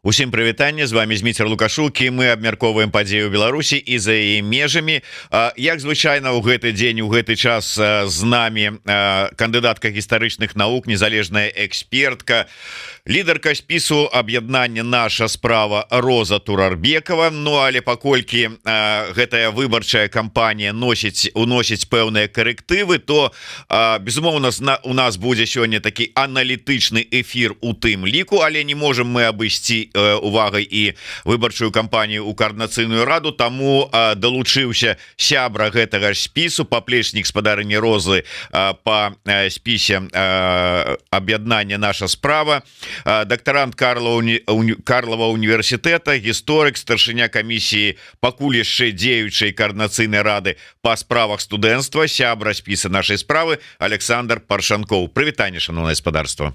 Усім прывітанне, з вами Зміцер Лукашукі. Мы абмяркоўваем падзею Беларусі і за яе межамі. Як звычайна ў гэты дзень, у гэты час з намі кандыдатка гістарычных навук, незалежная экспертка, лідарка спісу аб'яднання «Наша справа» Роза Турарбекова. Ну, але паколькі гэтая выбарчая кампанія уносіць пэўныя карэктывы, то, безумоўна, у нас будзе сёння такі аналітычны эфір у тым ліку, але не можем мы абысці увагай і выбарчую кампанію ў Координацыйную раду, таму далучыўся сябра гэтага ж спісу, паплечнік спадарыні Розы па спісе аб'яднання «Наша справа», дактарант Карлова універсітэта, гісторык, старшыня камісіі пакуль яшчэ дзеючай Координацыйнай рады па справах студэнцтва, сябра спіса «Нашай справы» Александр Паршанкоў. Прывітанне, шановнае спадарства.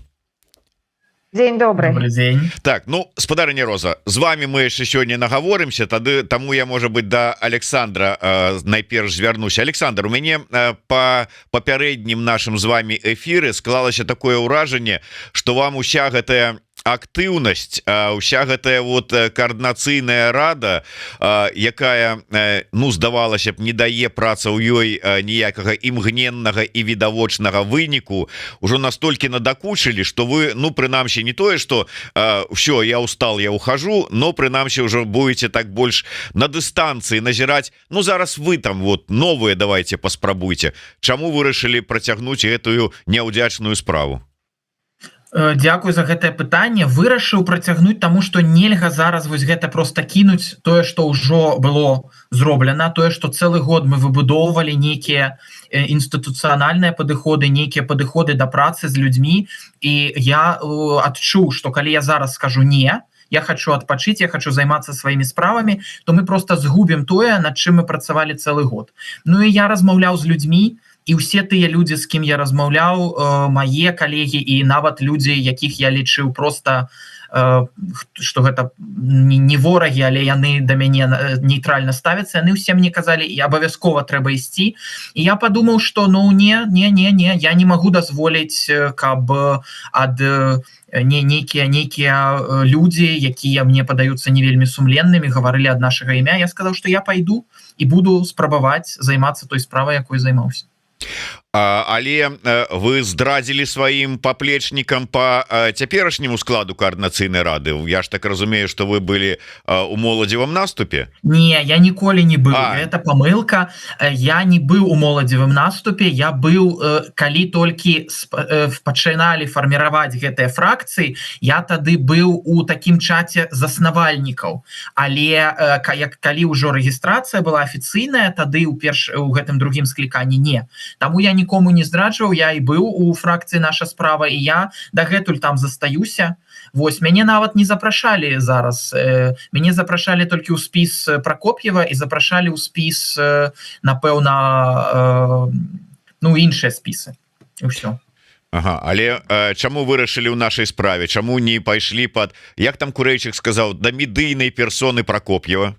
День добрый. Добрый день. Так, ну, спадарыня Роза, з вами мы яшчэ сёння нагаворымся, таму я, можа быть, да Александра найперш звярнуся. Александр, у мяне па папярэднім нашым з вами эфіры склалася такое ўражанне, што вам уся гэтая актыўнасць, уся гэтая вот Координацыйная рада, якая, ну, здавалася б, не дае праца ў ёй ніякага імгненнага і відавочнага выніку, ужо настолькі надакучылі, што вы, ну, прынамсі, не тое, што ўсё, я устал, я ухожу, но прынамсі ўжо будете так больш на дыстанцыі назіраць. Ну, зараз вы там вот новые давайте паспрабуйте. Чаму вырашылі працягнуць гэтую няўдзячную справу? Дзякуй за гэтае пытанне. Вырашыў працягнуць, таму што нельга зараз вось гэта проста кінуць тое, што ўжо было зроблена, тое, што цэлы год мы выбудоўвалі нейкія інстытуцыянальныя падыходы, нейкія падыходы да працы з людзьмі, і я адчуў, што калі я зараз скажу «не», я хочу адпачыць, я хочу займацца сваімі справамі, то мы просто згубім тое, над чым мы працавалі цэлы год. Ну і я размаўляў з людзьмі, і ўсе тыя людзі, з кім я размаўляў, мае калегі і нават людзі, якіх я лічыў проста, што гэта не ворагі, але яны да мяне нейтральна ставяцца, яны ўсе мне казалі, і абавязкова трэба ісці. І я падумаў, што ну не, я не магу дазволіць, каб ад нейкія людзі, якія мне падаюцца не вельмі сумленнымі, гаварылі ад нашага імя. Я сказаў, што я пайду і буду спрабаваць займацца той справай, якой займаўся. Але вы здрадзілі сваім паплечнікам па цяперашняму складу Координацыйнай рады. Я ж так разумею, што вы былі у моладзевым наступе? Не, я ніколі не быў. Это памылка. Я не быў у моладзевым наступе. Я быў, калі толькі пачыналі фарміраваць гэтыя фракцыі, я тады быў у такім чаце заснавальнікаў. Але калі ўжо рэгістрацыя была афіцыйная, тады у гэтым другім скліканні не. Таму я нікому не здраджваў, я і быў у фракцыі «Наша справа», і я дагэтуль там застаюся. Вось, мяне нават не запрашалі зараз. Мяне запрашалі толькі ў спіс Пракоп'ева і запрашалі ў спіс, напэўна, ну, іншыя спісы. І ўсё. Ага, але чаму вырашылі ў нашай справе? Чаму не пайшлі пад, як там Курэйчык сказаў, да медыйнай персоны Пракоп'ева?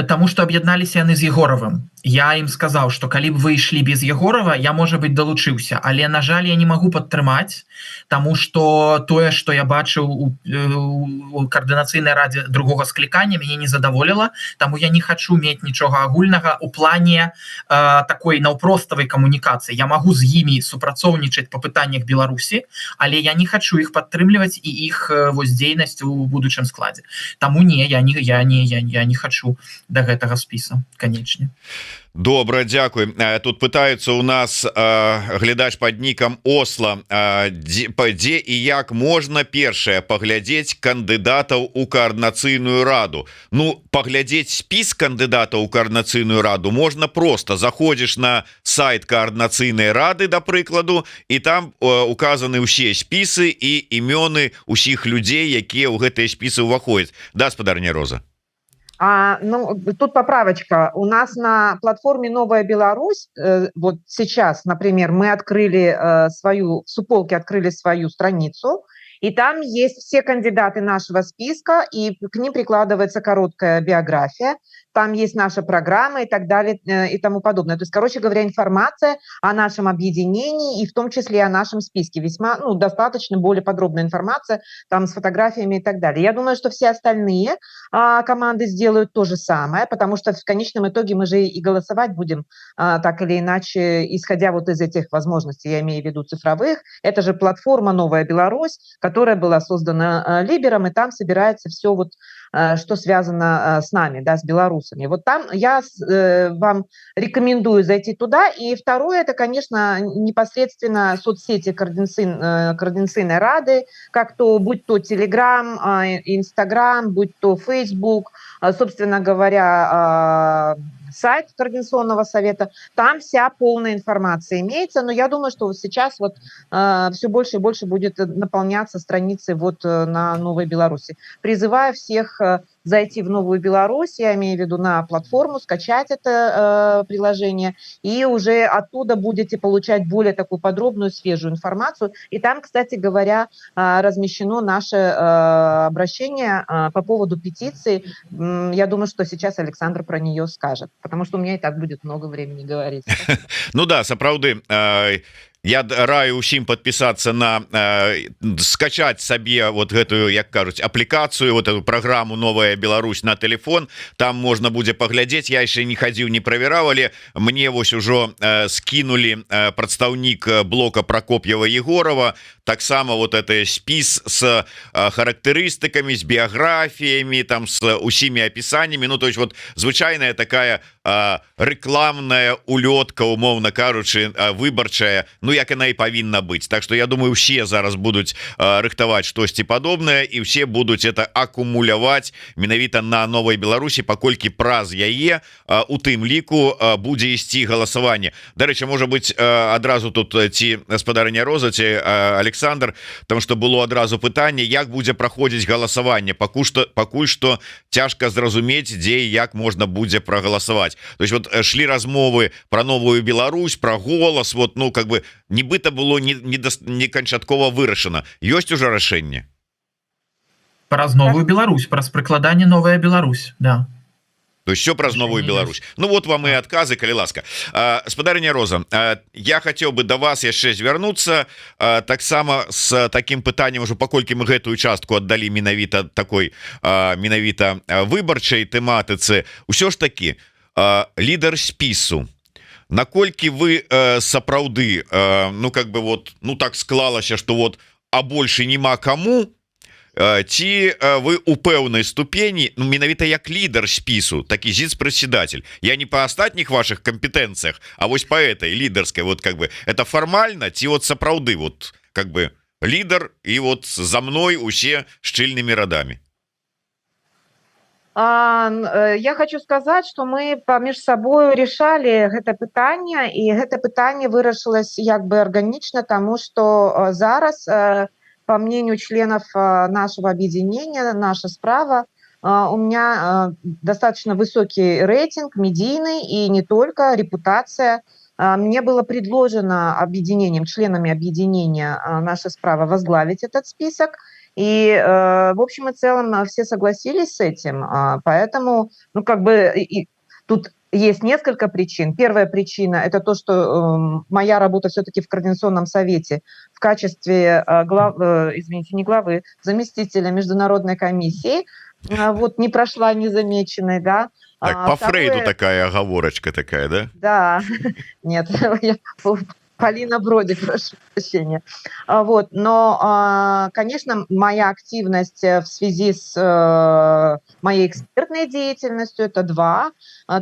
Таму што аб'ядналіся яны з Егоравым. Я ім сказаў, што калі б вы ішлі без Егорава, я, можа быць, далучыўся. Але, на жаль, я не магу падтрымаць, таму што тое, што я бачыў у Координацыйнай радзе другога склікання, мяне не задаволіла, таму я не хачу мець нічога агульнага ў плане такой наўпроставай камунікацыі. Я магу з імі супрацоўнічаць па пытаннях Беларусі, але я не хачу іх падтрымліваць і іх вось дзейнасць у будучым складзе. Таму не, я не хачу да гэтага спіса, канечне. Добра, дзякуй. Тут пытаюцца у нас глядач пад нікам Осла, дзе і як можна першае паглядзець кандыдатаў у Координацыйную раду. Ну, паглядзець спіс кандыдатаў у Координацыйную раду можна проста. Заходзіш на сайт Координацыйнай рады, да прыкладу, і там указаны ўсе спісы і імёны ўсіх людзей, якія ў гэтыя спісы ўваходзяць. Да, спадарня Роза? Ну, тут поправочка. У нас на платформе «Новая Беларусь», вот сейчас, например, мы открыли в Суполке открыли свою страницу, и там есть все кандидаты нашего списка, и к ним прикладывается короткая биография. там есть наша программа и так далее и тому подобное. То есть, короче говоря, информация о нашем объединении и в том числе о нашем списке. Весьма, ну, достаточно более подробная информация там с фотографиями и так далее. Я думаю, что все остальные команды сделают то же самое, потому что в конечном итоге мы же и голосовать будем так или иначе, исходя вот из этих возможностей, я имею в виду цифровых. Это же платформа «Новая Беларусь», которая была создана Либером, и там собирается все вот, что связано с нами, да, с белорусами. Вот там я вам рекомендую зайти туда. И второе, это, конечно, непосредственно соцсети Координационной Рады, как то, будь то Telegram, Instagram, будь то Facebook, собственно говоря, сайт Координационного совета, там вся полная информация имеется, но я думаю, что вот сейчас вот все больше и больше будет наполняться страницы вот на Новой Беларуси. Призываю всех зайти в Новую Беларусь, я имею в виду на платформу, скачать это приложение, и уже оттуда будете получать более такую подробную, свежую информацию. И там, кстати говоря, размещено наше обращение по поводу петиции. Я думаю, что сейчас Александр про нее скажет, потому что у меня и так будет много времени говорить. Ну да, сапраўды, я раю усім подписаться на скачать сабе вот гэтую, як кажуць, аплікацыю, вот эту программу «Новая Беларусь» на телефон. Там можно будзе паглядзець. Я яшчэ не хадзіў, не правяраў, але мне вось ужо скинули прадстаўнік блока Прокопьева Егорова таксама вот это спіс с характарыстыкамі, з біяграфіямі, там с усімі опісаннями. Ну то есть вот звычайная такая рекламная улётка, умоўна кажучы, выбарчая, ну як яна і павінна быць. Так что я думаю, все зараз будуць рыхтаваць штосьці падобнае, і все будуць это акумуляваць менавіта на Новой Беларусі, паколькі праз яе у тым ліку будзе ісці галасаванне. Дарэчы, можа быць адразу тут ці гаспадарыня Роза, ці Александр, потому что было адразу пытанне, як будзе праходзіць галасаванне. Пакуль што цяжка зразумець, дзе і як можна будзе прагаласаваць. То есть вот шли размовы про Новую Беларусь, про голос, вот, ну как бы нібыта было не канчаткова вырашана. Ёсць уже рашэнне Праз Новую Беларусь, праз прыкладанне Новая Беларусь, да. То есть все праз Новую Беларусь. Ну вот вам и отказы, калі ласка. Спадарыня Роза, я хотел бы до вас яшчэ звярнуцца таксама с таким пытаннем, ужо паколькі мы гэтую частку аддалі менавіта такой менавіта выбарчай тэматыцы. Усё ж таки лідар спісу, наколькі вы сапраўды, ну как бы вот, ну так склалася, что вот а больше няма кому, ці вы у пэўнай ступені, ну менавіта як лідар спісу, такі зіц-прадседатель. Я не по астатніх ваших компетенциях, а вось по этой лідарской, вот как бы это формально, ці вот сапраўды вот как бы лідар, і вот за мной усе шчыльнымі радамі. Я хочу сказать, что мы паміж сабою решали гэта пытанне, і гэта пытанне вырашылось як бы органично, тому что зараз, по мнению членов нашего объединения, наша справа, у меня достаточно высокий рейтинг, медийный и не только, репутация. Мне было предложено объединением, членами объединения «Наша справа» возглавить этот список. И, в общем и целом, все согласились с этим. Поэтому, ну, как бы, тут есть несколько причин. Первая причина – это то, что моя работа все-таки в Координационном совете в качестве заместителя Международной комиссии вот не прошла незамеченной, да. Так, по Фрейду такая оговорочка такая, да? Да, нет, Полина Броди, прошу прощения. Вот, но, конечно, моя активность в связи с моей экспертной деятельностью – это два.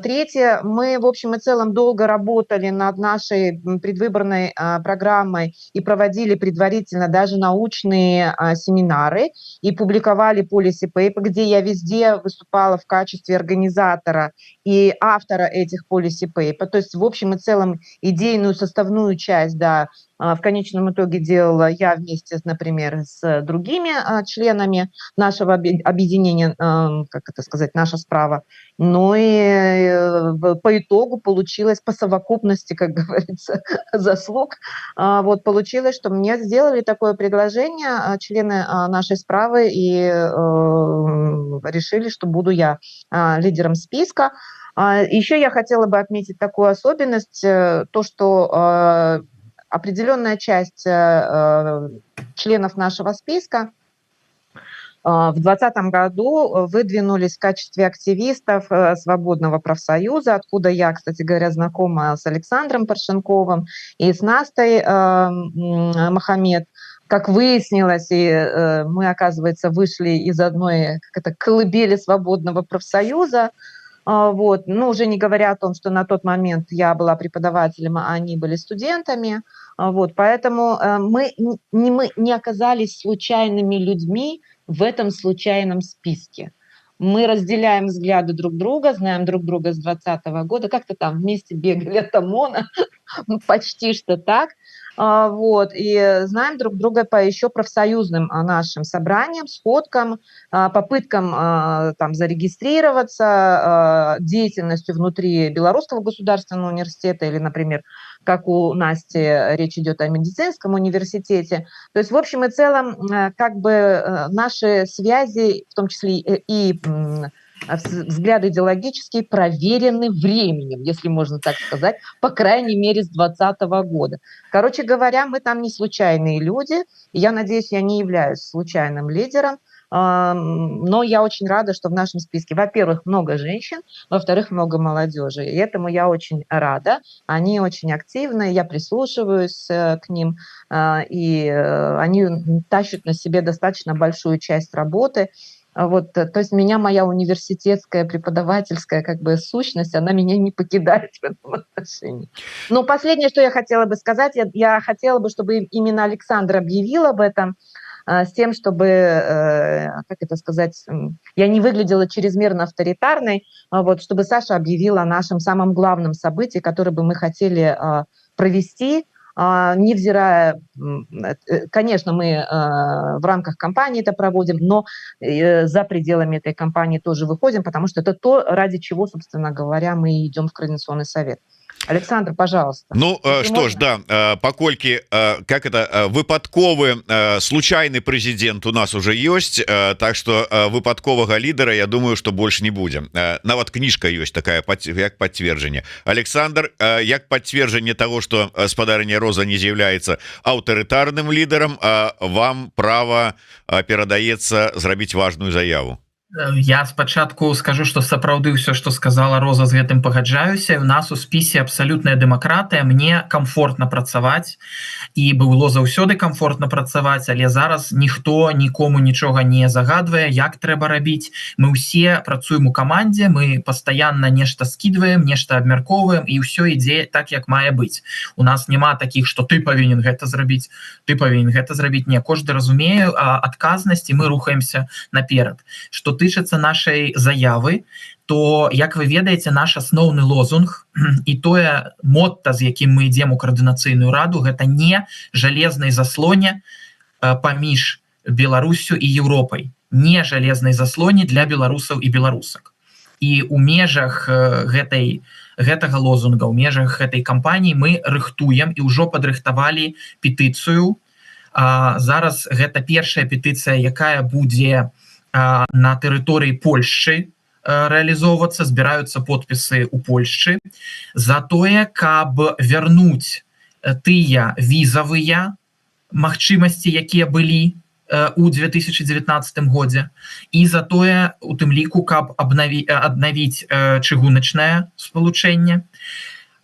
Третье, мы, в общем и целом, долго работали над нашей предвыборной программой и проводили предварительно даже научные семинары и публиковали policy paper, где я везде выступала в качестве организатора и автора этих policy paper. То есть, в общем и целом, идейную составную часть часть, да, в конечном итоге делала я вместе, например, с другими членами нашего объединения, как это сказать, наша справа. Но и по итогу получилось по совокупности, как говорится, заслуг. Вот получилось, что мне сделали такое предложение члены нашей справы и решили, что буду я лидером списка. Еще я хотела бы отметить такую особенность, то, что определенная часть членов нашего списка в 2020 году выдвинулись в качестве активистов Свободного профсоюза, откуда я, кстати говоря, знакома с Александром Паршенковым и с Настой Мохаммед. Как выяснилось, и мы, оказывается, вышли из одной колыбели Свободного профсоюза. Вот. Ну, уже не говоря о том, что на тот момент я была преподавателем, а они были студентами. Вот. Поэтому мы не оказались случайными людьми в этом случайном списке. Мы разделяем взгляды друг друга, знаем друг друга с 2020 года, как-то там вместе бегали от ОМОНа, почти что так. Вот, и знаем друг друга по еще профсоюзным нашим собраниям, сходкам, попыткам там зарегистрироваться, деятельностью внутри Белорусского государственного университета или, например, как у Насти речь идет о медицинском университете. То есть, в общем и целом, как бы наши связи, в том числе и взгляды идеологические, проверены временем, если можно так сказать, по крайней мере, с 2020 года. Короче говоря, мы там не случайные люди, и я надеюсь, я не являюсь случайным лидером, но я очень рада, что в нашем списке, во-первых, много женщин, во-вторых, много молодежи, и этому я очень рада. Они очень активны, я прислушиваюсь к ним, и они тащат на себе достаточно большую часть работы. Вот, то есть меня моя университетская, преподавательская как бы сущность, она меня не покидает в этом отношении. Но последнее, что я хотела бы сказать, я хотела бы, чтобы именно Александр объявил об этом, с тем, чтобы, как это сказать, я не выглядела чрезмерно авторитарной, вот, чтобы Саша объявила о нашем самом главном событии, которое бы мы хотели провести, невзирая, конечно, мы в рамках кампании это проводим, но за пределами этой кампании тоже выходим, потому что это то, ради чего, собственно говоря, мы идем в Координационный совет. Александр, пожалуйста. Ну что ж, да, паколькі как это выпадковы случайны прэзідэнт у нас уже ёсць, так что выпадковага лідара, я думаю, что больше не будем. Нават кніжка ёсць такая, як пацверджанне. Александр, як пацверджанне того, что спадарыня Роза не з'яўляецца аўтарытарным лідарам, вам права перадаецца зрабіць важную заяву. Я спачатку скажу, что сапраўды ўсё, што сказала Роза, з гэтым пагаджаюся. У нас у спісе абсалютная дэмакратыя, мне комфортна працаваць, і было заўсёды комфортна працаваць, але зараз ніхто нікому нічога не загадвае, як трэба рабіць. Мы ўсе працуем у камандзе, мы пастаянна нешта скідваем, нешта абмяркоўваем, і ўсё ідзе так, як мае быць. У нас няма такіх, што ты павінен гэта зрабіць, ты павінен гэта зрабіць. Не, кожны разумее адказнасць, і мы рухаемся наперад. Што тычыцца нашай заявы, то, як вы ведаеце, наш асноўны лозунг і тое мотта, з якім мы ідзем у Коордынацыйную раду, гэта не жалезнай заслоне паміж Беларусю і Еўропай, не жалезнай заслоне для беларусаў і беларусак. І ў межах гэтага лозунга, ў межах гэтай кампаніі мы рыхтуем і ўжо падрыхтавалі петыцыю. Зараз гэта першая петыцыя, якая будзе на тэрыторыі Польшчы рэалізоўвацца, збіраюцца подпісы ў Польшчы за тое, каб вярнуць тыя візавыя магчымасці, якія былі у 2019 годзе, і за тое, у тым ліку, каб аднавіць чыгуначнае спалучэнне.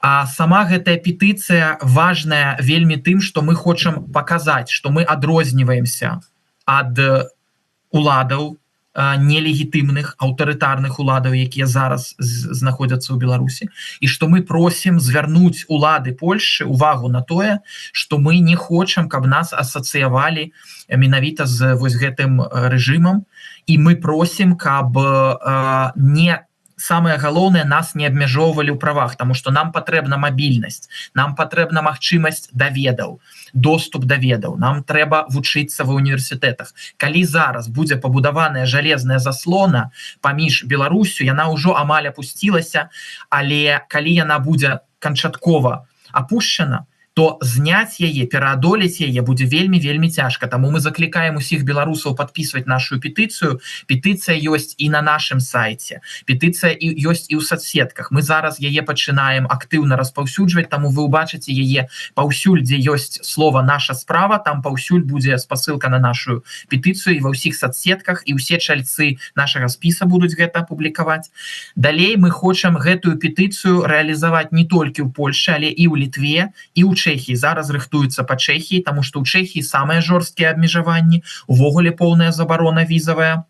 А сама гэтая петыцыя важная вельмі тым, што мы хочам паказаць, што мы адрозніваемся ад уладаў, нелегітымных, аўтарытарных уладаў, якія зараз знаходзяцца ў Беларусі, і што мы просім звярнуць улады Польшчы увагу на тое, што мы не хочам, каб нас асацыявалі менавіта з вось гэтым рэжымам, і мы просім, каб не самое галоўнае, нас не абмяжоўвалі ў правах, тому что нам патрэбна мабільнасць, нам патрэбна магчымасць даведаў, доступ да ведаў, нам трэба вучыцца ва універсітэтах. Калі зараз будзе пабудаваная жалезная заслона паміж Беларусю, яна ўжо амаль апусцілася, але калі яна будзе канчаткова апушчана, то зняць яе, пераадолець яе будзе вельмі цяжка. Таму мы заклікаем усіх беларусаў падпісваць нашу петыцыю. Петыцыя ёсць і на нашым сайце. Петыцыя ёсць і ў соцсетках. Мы зараз яе пачынаем актыўна распаўсюджваць, таму вы ўбачыце яе паўсюль, дзе ёсць слова «наша справа», там паўсюль будзе спасылка на нашу петыцыю і ва ўсіх соцсетках, і ўсе чальцы нашага спіса будуць гэта апублікаваць. Далей мы хочам гэтую петыцыю рэалізаваць не толькі ў Польшчы, але і ў Літве, і ў Чэхіі. Зараз рыхтуецца па Чэхіі, таму што ў Чэхіі самыя жорсткія абмежаванні, увогуле поўная забарона візавая.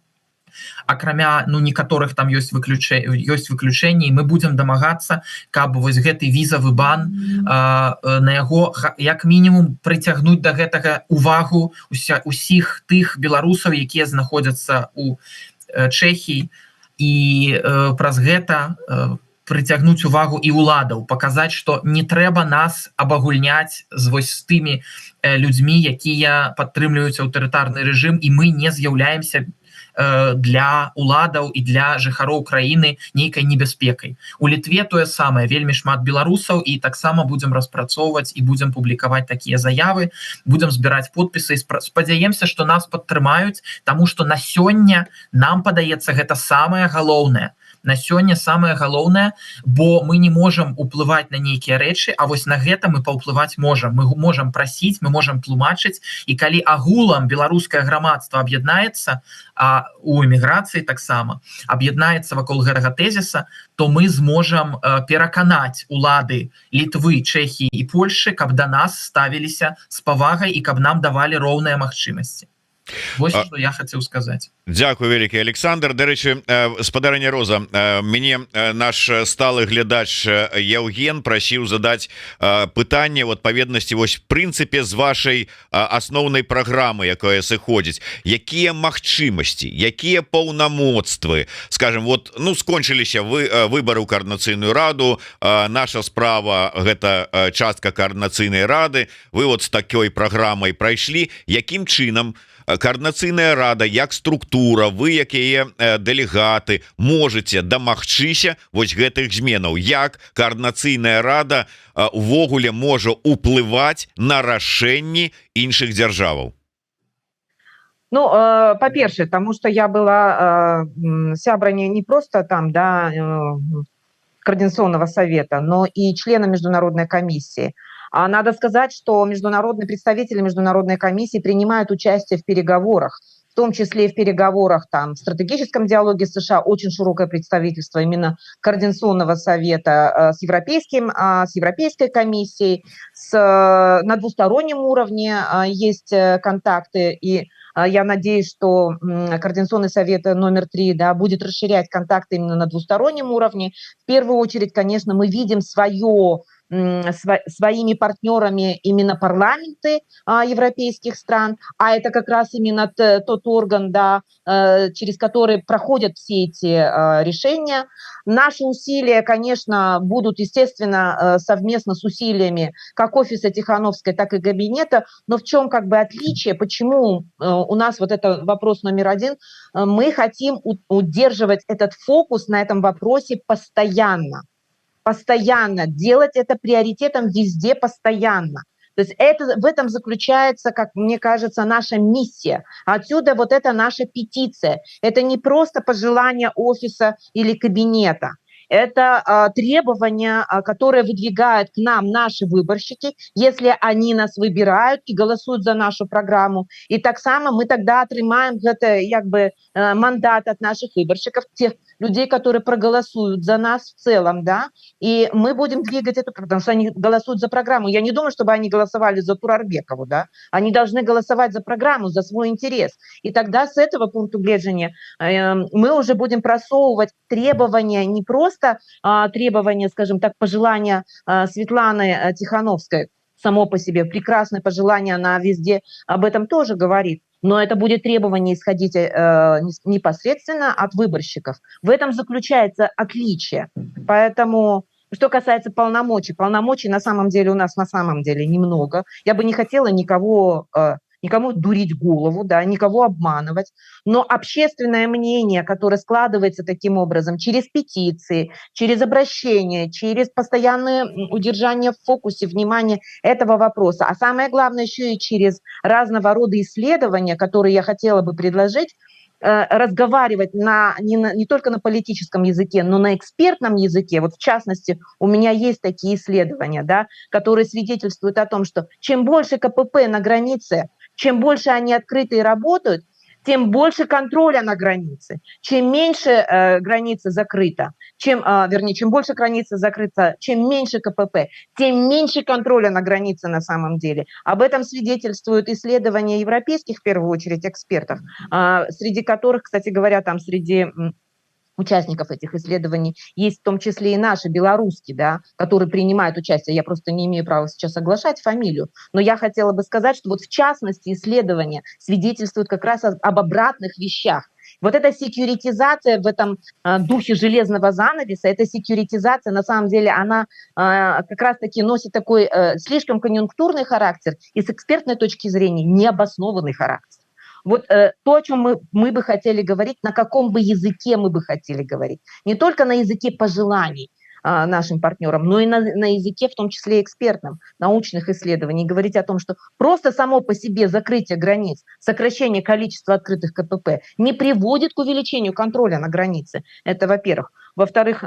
Акрамя некаторых там ёсць выключэнні, і мы будзем дамагацца, каб вось гэты візавы бан, на яго як мінімум прыцягнуць да гэтага увагу усіх тых беларусаў, якія знаходзяцца ў Чэхіі, і праз гэта прыцягнуць увагу і ўладаў, паказаць, што не трэба нас абагульняць з тымі людзьмі, якія падтрымліваюць аўтарытарны рэжым, і мы не з'яўляемся для уладаў і для жыхароў краіны нейкай небяспекай. У Літве тое самае, вельмі шмат беларусаў, і таксама будзем распрацоўваць і будзем публікаваць такія заявы, будзем збіраць подпісы, спадзяемся, што нас падтрымаюць, таму што на сёння нам падаецца гэта самае галоўнае. На сёння самае галоўнае, бо мы не можам уплываць на нейкія рэчы, а вось на гэта мы паўплываць можам. Мы можам прасіць, мы можам тлумачыць, і калі агулам беларускае грамадства аб'яднаецца, а у эміграцыі таксама аб'яднаецца вакол гэтага тэзіса, то мы зможам пераканаць улады Літвы, Чэхіі і Польшчы, каб да нас ставіліся з павагай і каб нам давалі роўныя магчымасці. Вось што я хацеў сказаць. Дзякую вялікі, Александр. Дарэчы, спадарыня Роза, мяне наш сталы глядач Яўген прасіў задаць пытанне в адпаведнасці вось прынцыпе з вашай асноўнай праграмы, якая сыходзіць. Якія магчымасці, якія паўнамоцтвы, скажем, вот, скончыліся выбары ў коордынацыйную раду, наша справа гэта частка коордынацыйнай рады, вы вот з такой праграмай прайшлі, якім чынам коордынацыйная рада, як структура, вы, як яе дэлегаты, можете дамагчыся вось гэтых зменаў, як коордынацыйная рада увогуле можа уплываць на рашэнні іншых дзяржаваў? По-перше, потому что я была сяброй не просто там, да, Координационного совета, но и членом Международной комиссии. А надо сказать, что международные представители Международной комиссии принимают участие в переговорах, в том числе и в переговорах в стратегическом диалоге с США, очень широкое представительство именно Координационного совета с Европейской комиссией, на двустороннем уровне есть контакты, и я надеюсь, что Координационный совет номер 3, да, будет расширять контакты именно на двустороннем уровне. В первую очередь, конечно, мы видим своими партнерами именно парламенты европейских стран, а это как раз именно тот орган, да, через который проходят все эти решения. Наши усилия, конечно, будут, естественно, совместно с усилиями как офиса Тихановской, так и кабинета, но в чем отличие, почему у нас вот это вопрос номер 1, мы хотим удерживать этот фокус на этом вопросе постоянно, делать это приоритетом везде постоянно. То есть в этом заключается, как мне кажется, наша миссия. Отсюда вот это наша петиция. Это не просто пожелание офиса или кабинета. Это требования, которые выдвигают к нам наши выборщики, если они нас выбирают и голосуют за нашу программу. И так само мы тогда отрымаем мандат от наших выборщиков, тех людей, которые проголосуют за нас в целом, да, и мы будем двигать это, потому что они голосуют за программу. Я не думаю, чтобы они голосовали за Турарбекову, да, они должны голосовать за программу, за свой интерес. И тогда с этого пункта гледжания мы уже будем просовывать требования, не просто требования, скажем так, пожелания Светланы Тихановской, само по себе прекрасное пожелание, она везде об этом тоже говорит. но это будет требование исходить непосредственно от выборщиков. В этом заключается отличие. Поэтому, что касается полномочий на самом деле у нас немного. Я бы не хотела никому дурить голову, да, никого обманывать, но общественное мнение, которое складывается таким образом через петиции, через обращения, через постоянное удержание в фокусе внимания этого вопроса, а самое главное еще и через разного рода исследования, которые я хотела бы предложить, разговаривать не только на политическом языке, но на экспертном языке. Вот в частности, у меня есть такие исследования, да, которые свидетельствуют о том, что чем больше КПП на границе, чем больше они открыты и работают, тем больше контроля на границе. Чем меньше граница закрыта, чем больше граница закрыта, чем меньше КПП, тем меньше контроля на границе на самом деле. Об этом свидетельствуют исследования европейских, в первую очередь, экспертов, среди которых, кстати говоря, там среди участников этих исследований есть в том числе и наши, белорусские, да, которые принимают участие. Я просто не имею права сейчас оглашать фамилию, но я хотела бы сказать, что вот в частности исследования свидетельствуют как раз об обратных вещах. Вот эта секьюритизация в этом духе железного занавеса, эта секьюритизация, на самом деле, она как раз-таки носит такой слишком конъюнктурный характер и с экспертной точки зрения необоснованный характер. Вот то, о чем мы бы хотели говорить, на каком бы языке мы бы хотели говорить. Не только на языке пожеланий нашим партнерам, но и на языке, в том числе экспертном, научных исследований. Говорить о том, что просто само по себе закрытие границ, сокращение количества открытых КПП не приводит к увеличению контроля на границе. Это во-первых. Во-вторых,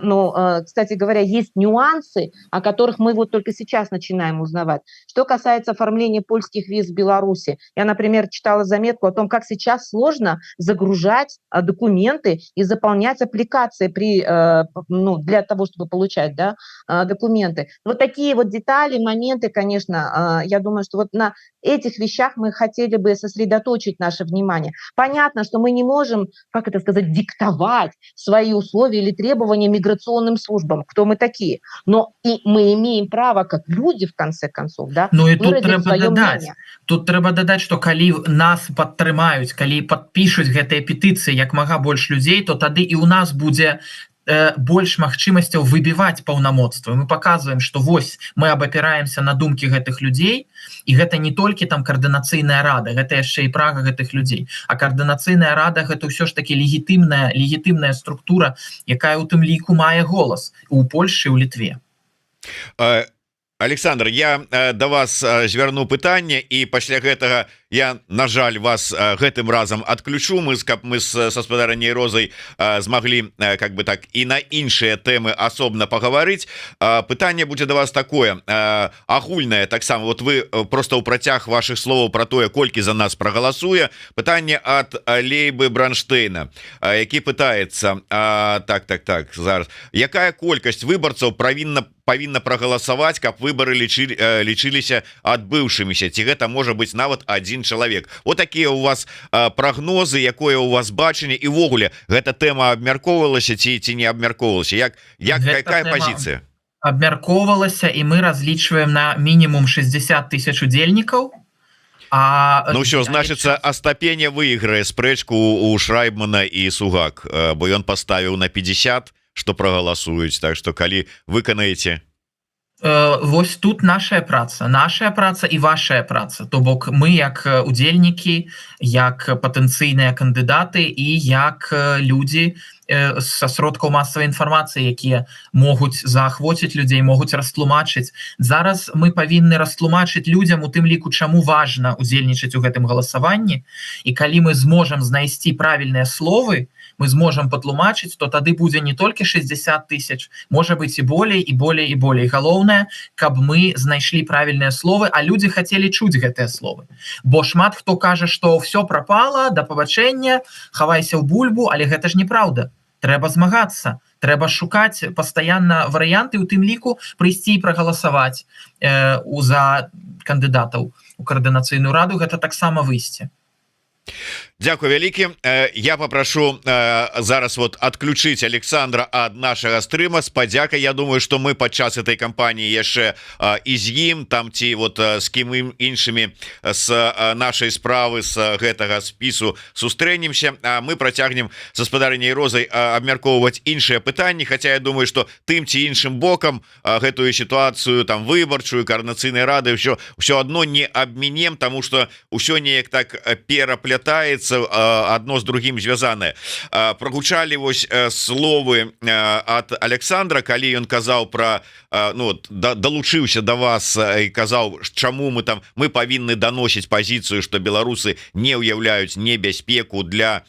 кстати говоря, есть нюансы, о которых мы вот только сейчас начинаем узнавать. Что касается оформления польских виз в Беларуси, я, например, читала заметку о том, как сейчас сложно загружать документы и заполнять аппликации для того, чтобы получать, да, документы. Вот такие вот детали, моменты, конечно, я думаю, что вот на этих вещах мы хотели бы сосредоточить наше внимание. Понятно, что мы не можем, диктовать свои условия или требования миграционным службам, кто мы такие. Но и мы имеем право, как люди, в конце концов, да, ну, і тут трэба дадаць, што калі нас падтрымаюць, калі падпішуць гэтыя петыцыі як мага больш людзей, то тады і ў нас будзе больш магчымасцяў выбіваць паўнамоцтва. Мы паказваем, што вось мы абапіраемся на думкі гэтых людзей, і гэта не толькі там каардынацыйная рада, гэта яшчэ і прага гэтых людзей. А каардынацыйная рада гэта ўсё ж такі легітымная структура, якая ў тым ліку мае голас у Польшчы, у Літве. Александр, я до вас звярну пытанне, і пасля гэтага я, на жаль, вас гэтым разам адключу. Мы са спадарняй Розай змаглі і на іншыя тэмы асобна пагаварыць. Пытанне будзе до вас такое агульнае, таксама вот вы просто ў працяг ваших словаў про тое, колькі за нас прагаласуе. Пытанне ад Лейбы Бранштейна, які пытаецца зараз, якая колькасць выбарцаў павінна прагаласаваць, каб выборы лічыліся адбыўшымися, ці гэта можа быць нават один чалавек. Вот такія у вас прогнозы, якое у вас бачанне, і ввогуле гэта тэма абмяркоўвалася ці не абмяркоўвалася, якая пазіцыя? Абмяркоўвалася, і мы разлічваем на мінімум 60 тысяч удзельнікаў. Ну все, значится, Остапеня выйграе спрэчку у Шрайбмана і Сугак, бо ён паставіў на 50, што прагаласуюць, так што калі выканаеце. Вось тут наша праца і вашая праца. То бок мы як удзельнікі, як патэнцыйныя кандыдаты і як людзі са сродкаў масавай інфармацыі, якія могуць заахвоціць людзей, могуць растлумачыць. Зараз мы павінны растлумачыць людзям у тым ліку, чаму важна удзельнічаць у гэтым галасаванні. І калі мы зможам знайсці правільныя словы, мы зможам патлумачыць, то тады будзе не толькі 60 тысяч, можа быць і болей, і болей, і болей. Галоўнае, каб мы знайшлі правільныя словы, а людзі хацелі чуць гэтыя словы. Бо шмат хто кажа, што ўсё прапала, да пабачэння, хавайся ў бульбу, але гэта ж неправда. Трэба змагацца, трэба шукаць пастаянна варыянты, у тым ліку прыйсці і прагаласаваць за кандыдатаў у каардынацыйную раду, гэта таксама выйсце. Дякую вялікі. Я попрошу зараз вот отключить Александра ад нашага стрыма с падзякай. Я думаю, что мы падчас этой кампаніі яшчэ і з ім там ці вот з кім іншымі з нашай справы з гэтага спісу сустрэнемся. Мы працягнем з гаспадарыняй Розай абмяркоўваць іншыя пытанні, хотя я думаю, что тым ці іншым бокам гэтую сітуацыю там выбарчую координацыйнай рады ўсё адно не абмінем, тому что ўсё неяк так пераплятаецца, одно з другим звязанае. Прогучалі вось словы ад Александра, калі ён казаў про далучыўся до вас і казаў, чаму мы павінны даносіць пазіцыю, что беларусы не ўяўляюць небяспеку для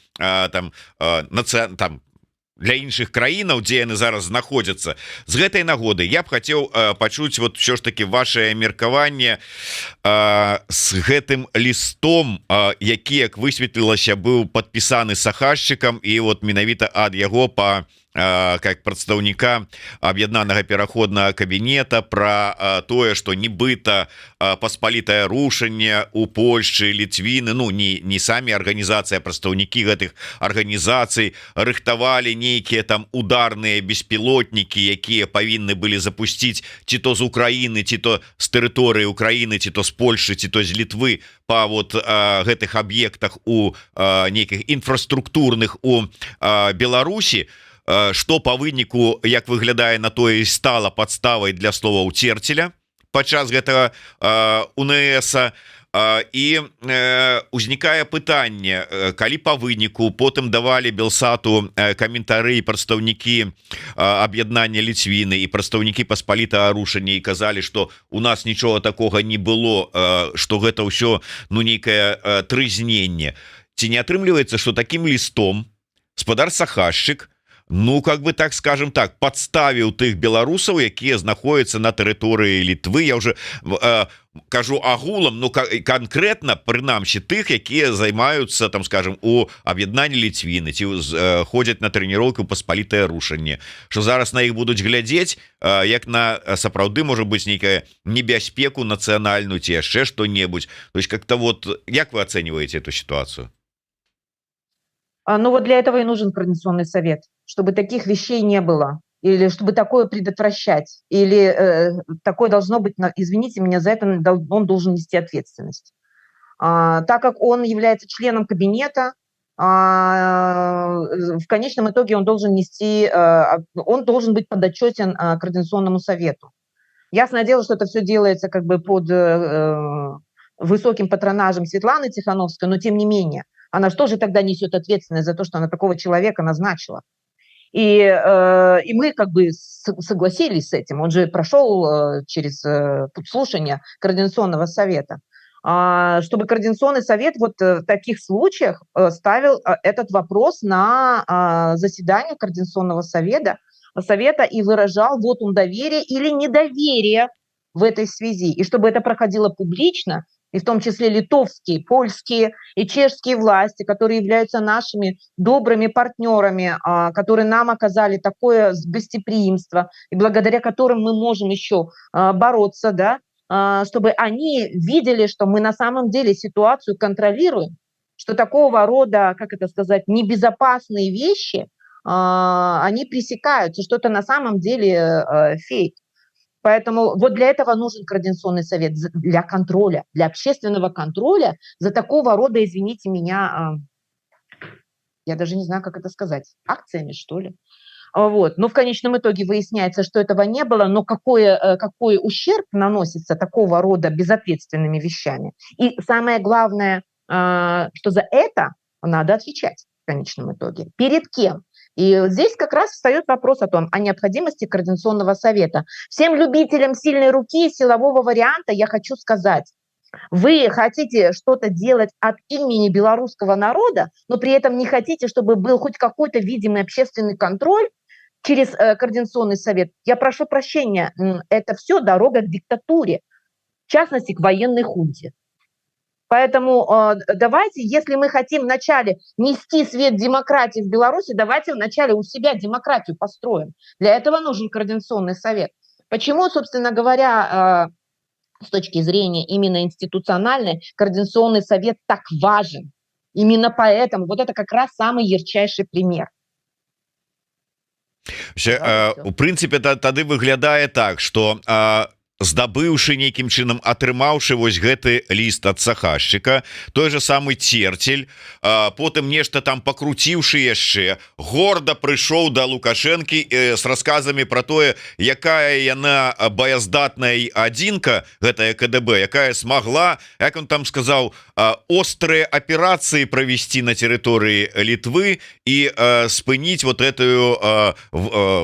для іншых краінаў, дзе яны зараз знаходзяцца. З гэтай нагоды я б хацеў пачуць вот все ж таки ваше меркаванне з гэтым лістом, які, як высветлілася, быў падпісаны сахашчыкам, і вот менавіта ад яго па как прадстаўніка аб'яднанага пераходнага кабінета про тое, что нібыта паспалітае рушанне у Польшчы, Літвіны, ну не самі арганізацыі, а прадстаўнікі гэтых арганізацый рыхтавалі нейкія там ударныя беспілотнікі, якія павінны былі запусціць ці то з Украіны, ці то з тэрыторыі Украіны, ці то з Польшчы, ці то з Літвы па вот гэтых аб'ектах у нейкіх інфраструктурных у Беларусі. Што па выніку, як выглядае, на тое і стала падставай для словаў Церцеля падчас гэтага УНС. І узнікае пытанне, калі па выніку потым давалі Белсату каментары прадстаўнікі аб'яднання Ліцвіны і прадстаўнікі паспалітага рушання і казалі, што у нас нічога такога не было, што гэта ўсё нейкае трызненне. Ці не атрымліваецца, што такім лістом гаспадар Сахашчык, как бы так скажем так, подставіў тых беларусаў, якія знаходзяцца на тэрыторыі Літвы. Я уже кажу агулам, конкретно прынамсі тых, якія займаюцца там, скажем, у аб'яднанні Літвіны, ці ходзяць на трэніроўку паспалітае рушанне, што зараз на іх будуць глядзець як на сапраўды можа быць нейкая небяспеку нацыянальную ці яшчэ што-небудзь. То есть как-то вот як вы ацэньваеце эту ситуацию? Ну вот для этого и нужен Координационный совет, чтобы таких вещей не было, или чтобы такое предотвращать, или такое должно быть, извините меня за это, он должен нести ответственность. Так как он является членом кабинета, в конечном итоге он должен быть подотчетен Координационному совету. Ясное дело, что это все делается как бы под высоким патронажем Светланы Тихановской, но тем не менее. Она же тоже тогда несет ответственность за то, что она такого человека назначила. И мы как бы согласились с этим. Он же прошел через слушание Координационного совета. Чтобы Координационный совет вот в таких случаях ставил этот вопрос на заседание Координационного совета и выражал вотум доверия или недоверия в этой связи. И чтобы это проходило публично, и в том числе литовские, польские и чешские власти, которые являются нашими добрыми партнерами, которые нам оказали такое гостеприимство, и благодаря которым мы можем еще бороться, да, чтобы они видели, что мы на самом деле ситуацию контролируем, что такого рода, как это сказать, небезопасные вещи, они пресекаются, что это на самом деле фейк. Поэтому вот для этого нужен Координационный совет, для контроля, для общественного контроля за такого рода, извините меня, я даже не знаю, как это сказать, акциями, что ли. Вот. Но в конечном итоге выясняется, что этого не было, но какой ущерб наносится такого рода безответственными вещами. И самое главное, что за это надо отвечать в конечном итоге. Перед кем? И здесь как раз встает вопрос о необходимости Координационного совета. Всем любителям сильной руки и силового варианта я хочу сказать, вы хотите что-то делать от имени белорусского народа, но при этом не хотите, чтобы был хоть какой-то видимый общественный контроль через Координационный совет. Я прошу прощения, это все дорога к диктатуре, в частности, к военной хунте. Поэтому давайте, если мы хотим вначале нести свет демократии в Беларуси, давайте вначале у себя демократию построим. Для этого нужен Координационный совет. Почему, собственно говоря, с точки зрения именно институциональной, Координационный совет так важен? Именно поэтому вот это как раз самый ярчайший пример. У прынцыпе тады выглядае так, что здабыўшы нейкім чынам, атрымаўшы вось гэты ліст ад сахашчыка, той же самы Церцель, потым нешта там пакруціўшы яшчэ, горда прыйшоў да Лукашэнкі з расказамі пра тое, якая яна баяздатная адзінка, гэтая КДБ, якая смогла, як он там сказаў, острыя аперацыі правесці на тэрыторыі Літвы і спыніць вот эту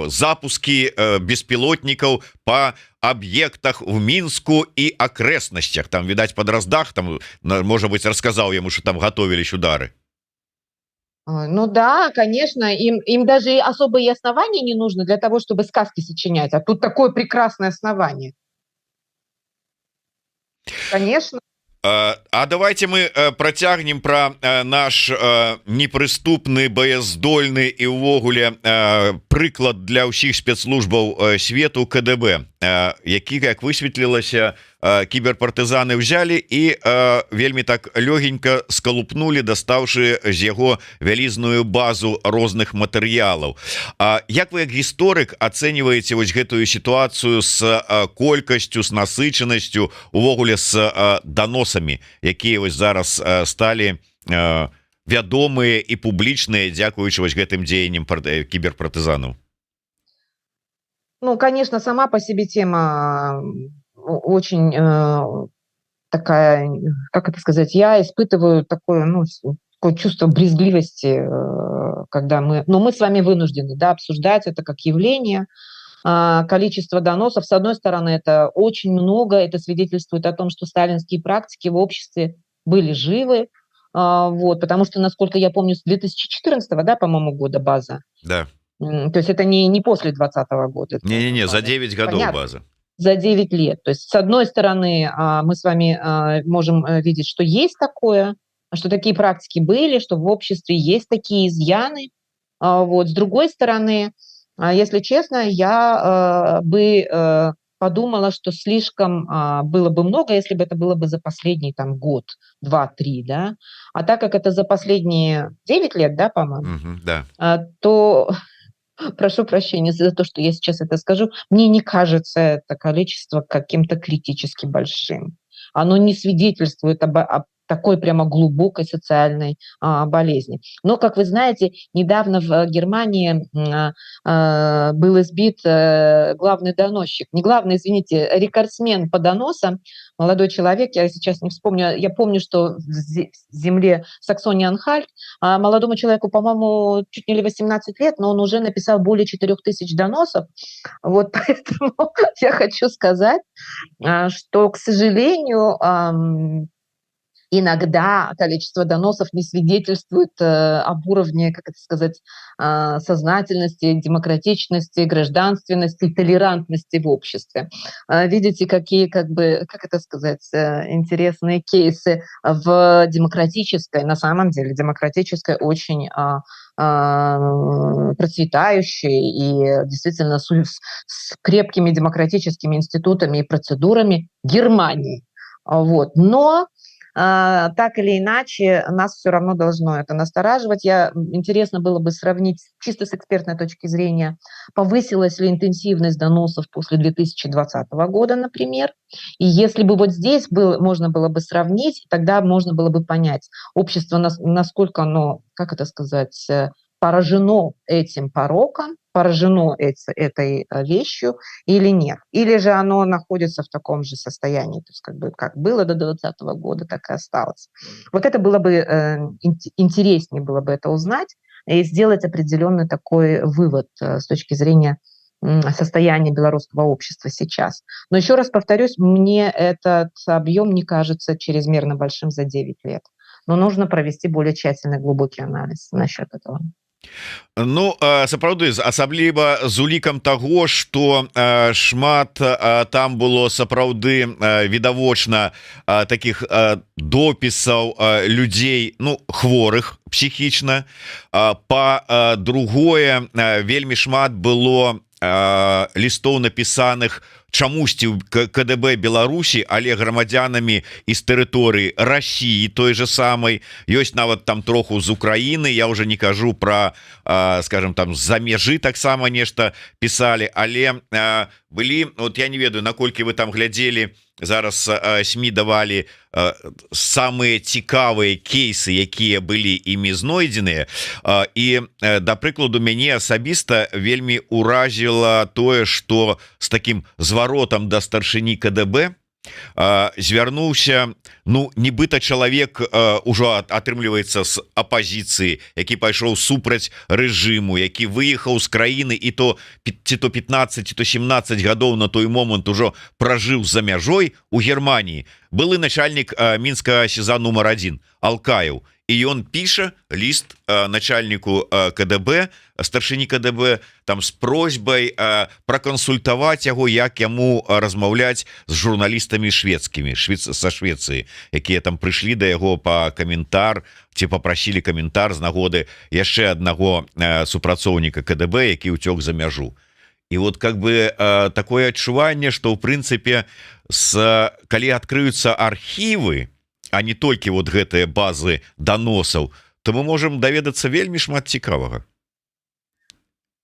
запускі беспілотнікаў па объектах в Минску и окрестностях. Там, видать, под раздах, там, может быть, рассказал ему, что там готовились удары. Ну да, конечно, им даже и особые основания не нужно для того, чтобы сказки сочинять. А тут такое прекрасное основание. Конечно. А давайте мы працягнем про наш непрыступны, баяздольны і ўвогуле прыклад для ўсіх спецслужбаў свету КДБ, які, як высветлілася, кіберпартызаны взяли і вельмі так лёгенька скалупнули, дастаўшы з яго вялізную базу розных матэрыялаў. Як вы, як гісторык, ацэньваеце вось гэтую сітуацыю з колькасцю, з насычанасцю, увогуле з даносамі, якія вось зараз сталі вядомыя і публічныя дзякуючы вось гэтым дзеянням кіберпартызанаў? Ну, конечно, сама по себе тема очень такая, как это сказать, я испытываю такое, ну, такое чувство брезгливости, когда мы с вами вынуждены, да, обсуждать это как явление. Количество доносов, с одной стороны, это очень много, это свидетельствует о том, что сталинские практики в обществе были живы, вот, потому что, насколько я помню, с 2014, да, по-моему, года база. Да. То есть это не после 2020 года. Не-не-не, за 9 годов понятно. База. За 9 лет. То есть, с одной стороны, мы с вами можем видеть, что есть такое, что такие практики были, что в обществе есть такие изъяны. Вот. С другой стороны, если честно, я бы подумала, что слишком было бы много, если бы это было бы за последний там, год, 2-3, да. А так как это за последние 9 лет, да, по-моему, да. То... Прошу прощения за то, что я сейчас это скажу. Мне не кажется это количество каким-то критически большим. Оно не свидетельствует об такой прямо глубокой социальной болезни. Но, как вы знаете, недавно в Германии был избит главный доносчик. Не главный, извините, рекордсмен по доносам. Молодой человек, я сейчас не вспомню, я помню, что в земле Саксония-Анхальт молодому человеку, по-моему, чуть не 18 лет, но он уже написал более 4000 доносов. Вот поэтому я хочу сказать, что, к сожалению, иногда количество доносов не свидетельствует об уровне, как это сказать, сознательности, демократичности, гражданственности, толерантности в обществе. Видите, какие, как бы, как это сказать, интересные кейсы в демократической, на самом деле, демократической очень процветающей и действительно с крепкими демократическими институтами и процедурами Германии. Вот. Но так или иначе, нас все равно должно это настораживать. Интересно было бы сравнить чисто с экспертной точки зрения, повысилась ли интенсивность доносов после 2020 года, например. И если бы вот здесь можно было бы сравнить, тогда можно было бы понять, общество, насколько оно, как это сказать, поражено этим пороком, поражено этой вещью или нет. Или же оно находится в таком же состоянии, то есть как было до 2020 года, так и осталось. Вот это было бы интереснее было бы это узнать и сделать определенный такой вывод с точки зрения состояния белорусского общества сейчас. Но еще раз повторюсь, мне этот объем не кажется чрезмерно большим за 9 лет. Но нужно провести более тщательный, глубокий анализ насчет этого. Ну, сапраўды, асабліва з улікам таго, што шмат там было сапраўды відавочна такіх допісаў людзей, ну, хворых псіхічна. Па-другое, вельмі шмат было лістоў напісаных чамусьці КДБ Беларусі, але грамадзянамі з тэрыторыі России той же самой, ёсць нават там троху з Украины, я уже не кажу про, скажем, там за межы таксама нешта писали, але былі, вот я не ведаю, наколькі вы там глядзелі, зараз СМИ давали самыя цікавыя кейсы, якія былі імі знойдзеныя, і да прыкладу мяне асабіста вельмі уразіла тое, што з таким зваротам да старшыні КДБ звярнуўся, ну нібыта чалавек ужо атрымліваецца з апозіцыі, які пайшоў супраць рэжыму, які выехаў з краіны і то ці то 15 ці то 17 гадоў на той момант ужо пражыў за мяжой у Германії, былы начальнік мінскага СІЗА нумар 1 Алкаев, і ён піша ліст начальніку КДБ, старшыні КДБ, там з просьбай пракансультаваць яго, як яму размаўляць з журналістамі шведскімі са Швецыі, якія там прыйшлі да яго па каментар ці папрасілі каментар з нагоды яшчэ аднаго супрацоўніка КДБ, які ўцёк за мяжу. І вот как бы такое адчуванне, што ў прынцыпе калі адкрыюцца архівы, а не толькі вот гэтыя базы даносаў, то мы можем даведацца вельмі шмат цікавага.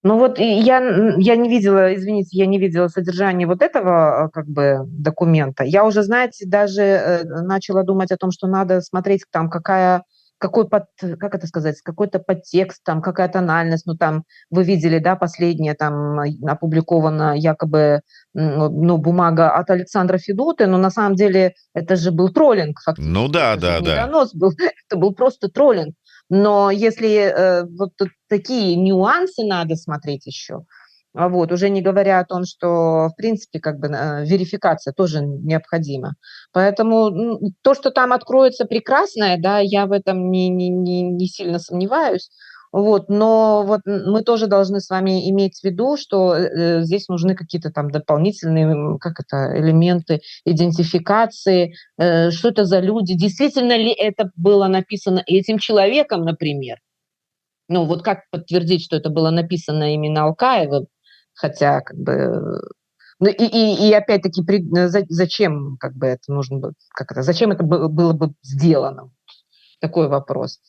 Ну вот я не видела, извините, я не видела содержание вот этого как бы документа. Я уже, знаете, даже начала думать о том, что надо смотреть там как это сказать, какой-то подтекст, там какая тональность, ну там вы видели, да, последнее там опубликована якобы бумага от Александра Федоты, но на самом деле это же был троллинг фактически. Ну да, это да, да. Донос был, это был просто троллинг. Но если вот такие нюансы надо смотреть еще, вот, уже не говоря о том, что, в принципе, как бы верификация тоже необходима. Поэтому то, что там откроется прекрасное, да, я в этом не сильно сомневаюсь. Вот, но вот мы тоже должны с вами иметь в виду, что здесь нужны какие-то там дополнительные элементы идентификации, что это за люди, действительно ли это было написано этим человеком, например. Ну вот как подтвердить, что это было написано именно Алкаевым, хотя как бы... Ну, и опять-таки, зачем как бы это нужно было, зачем это было бы сделано? Такой вопрос.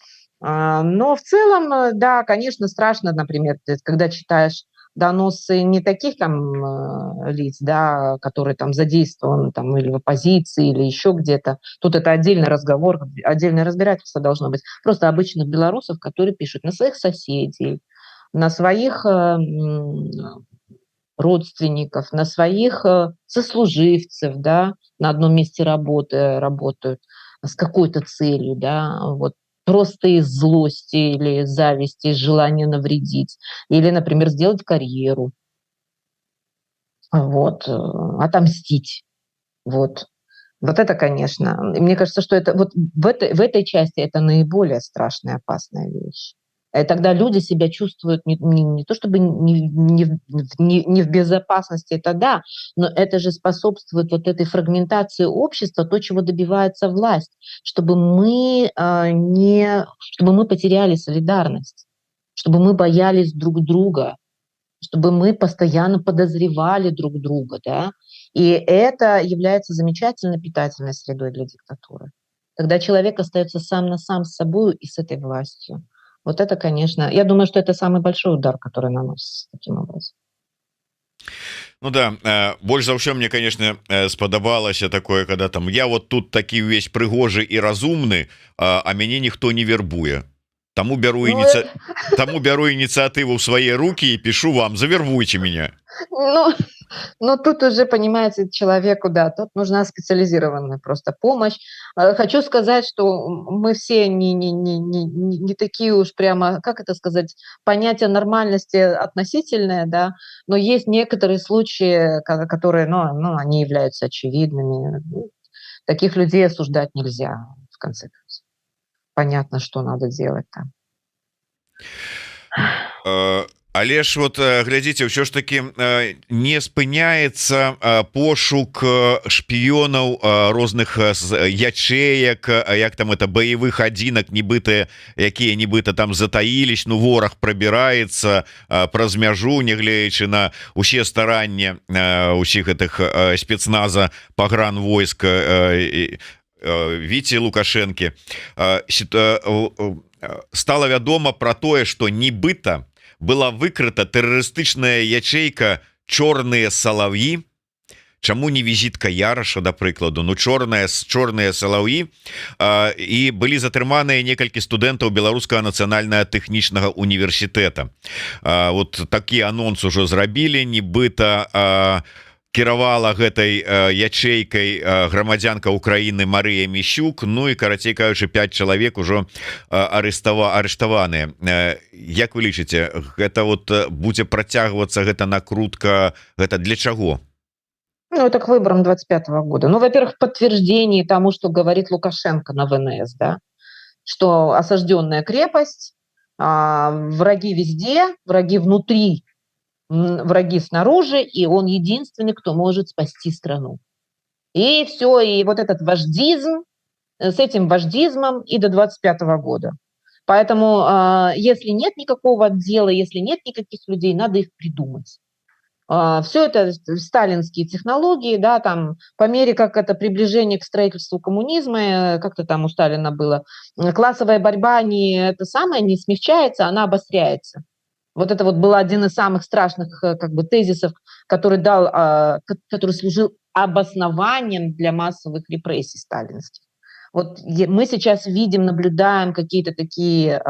Но в целом, да, конечно, страшно, например, когда читаешь доносы не таких там лиц, да, которые там задействованы там или в оппозиции, или еще где-то. Тут это отдельный разговор, отдельное разбирательство должно быть. Просто обычных белорусов, которые пишут на своих соседей, на своих родственников, на своих сослуживцев, да, на одном месте работают с какой-то целью, да, вот. Просто из злости или зависти, из желания навредить. Или, например, сделать карьеру. Вот. Отомстить. Вот. Вот это, конечно. Мне кажется, что это вот в этой части это наиболее страшная, опасная вещь. И тогда люди себя чувствуют не то чтобы не в безопасности, это да, но это же способствует вот этой фрагментации общества, то, чего добивается власть, чтобы мы потеряли солидарность, чтобы мы боялись друг друга, чтобы мы постоянно подозревали друг друга, да, и это является замечательно питательной средой для диктатуры. Когда человек остается сам на сам с собой и с этой властью. Вот это, конечно, я думаю, что это самый большой удар, который наносится таким образом. Ну да, больш за ўсё мне, конечно, спадабалася такое, когда там я вот тут такі ўвесь прыгожы і разумны, а мяне ніхто не вербуе. Таму бяру ініцыятыву ў свае руки і пишу вам: завербуйте меня. Ну, тут уже, понимаете, человеку, да, тут нужна специализированная просто помощь. Хочу сказать, что мы все не такие уж прямо, как это сказать, понятие нормальности относительное, да, но есть некоторые случаи, которые, ну, они являются очевидными. Таких людей осуждать нельзя, в конце концов. Понятно, что надо делать там. Але ж вот глядзіце, ўсё ж таки не спыняецца пошук шпіёнаў розных ячеек, як там это баявых адзінак, нібыта якія нібыта там затаілись, ну вораг прабіраецца праз мяжу, нягледзячы на усе старанні усіх гэтых спецназа пагранвойск Віці Лукашэнкі. Стала вядома про тое, што нібыта была выкрыта тэрарыстычная ячейка «Чорныя салаўі». Чаму не візітка Яраша, да прыкладу? Ну, чорныя салаўі. І былі затрыманыя некалькі студэнтаў Беларускага нацыянальнага тэхнічнага універсітэта. Вот такі анонс ужо зрабілі, нібыта кіравала гэтай ячейкай грамадзянка Украіны Марыя Міщук. Ну і, карацей кажучы, 5 чалавек ужо арыштаваныя. Як вы лічыце, гэта вот будзе працягвацца гэта накрутка, гэта для чаго? Ну, это к выборам 25 года. Ну, во-первых, подтверждение тому, что говорит Лукашенко на ВНС, да, что осажденная крепость, враги везде, враги внутри, враги снаружи, и он единственный, кто может спасти страну. И все, и вот этот вождизм, с этим вождизмом и до 25 года. Поэтому, если нет никакого отдела, если нет никаких людей, надо их придумать. Все это сталинские технологии, да, там, по мере, как это приближение к строительству коммунизма, как-то там у Сталина было, классовая борьба не смягчается, она обостряется. Вот это вот был один из самых страшных как бы тезисов, который служил обоснованием для массовых репрессий сталинских. Вот мы сейчас видим, наблюдаем какие-то такие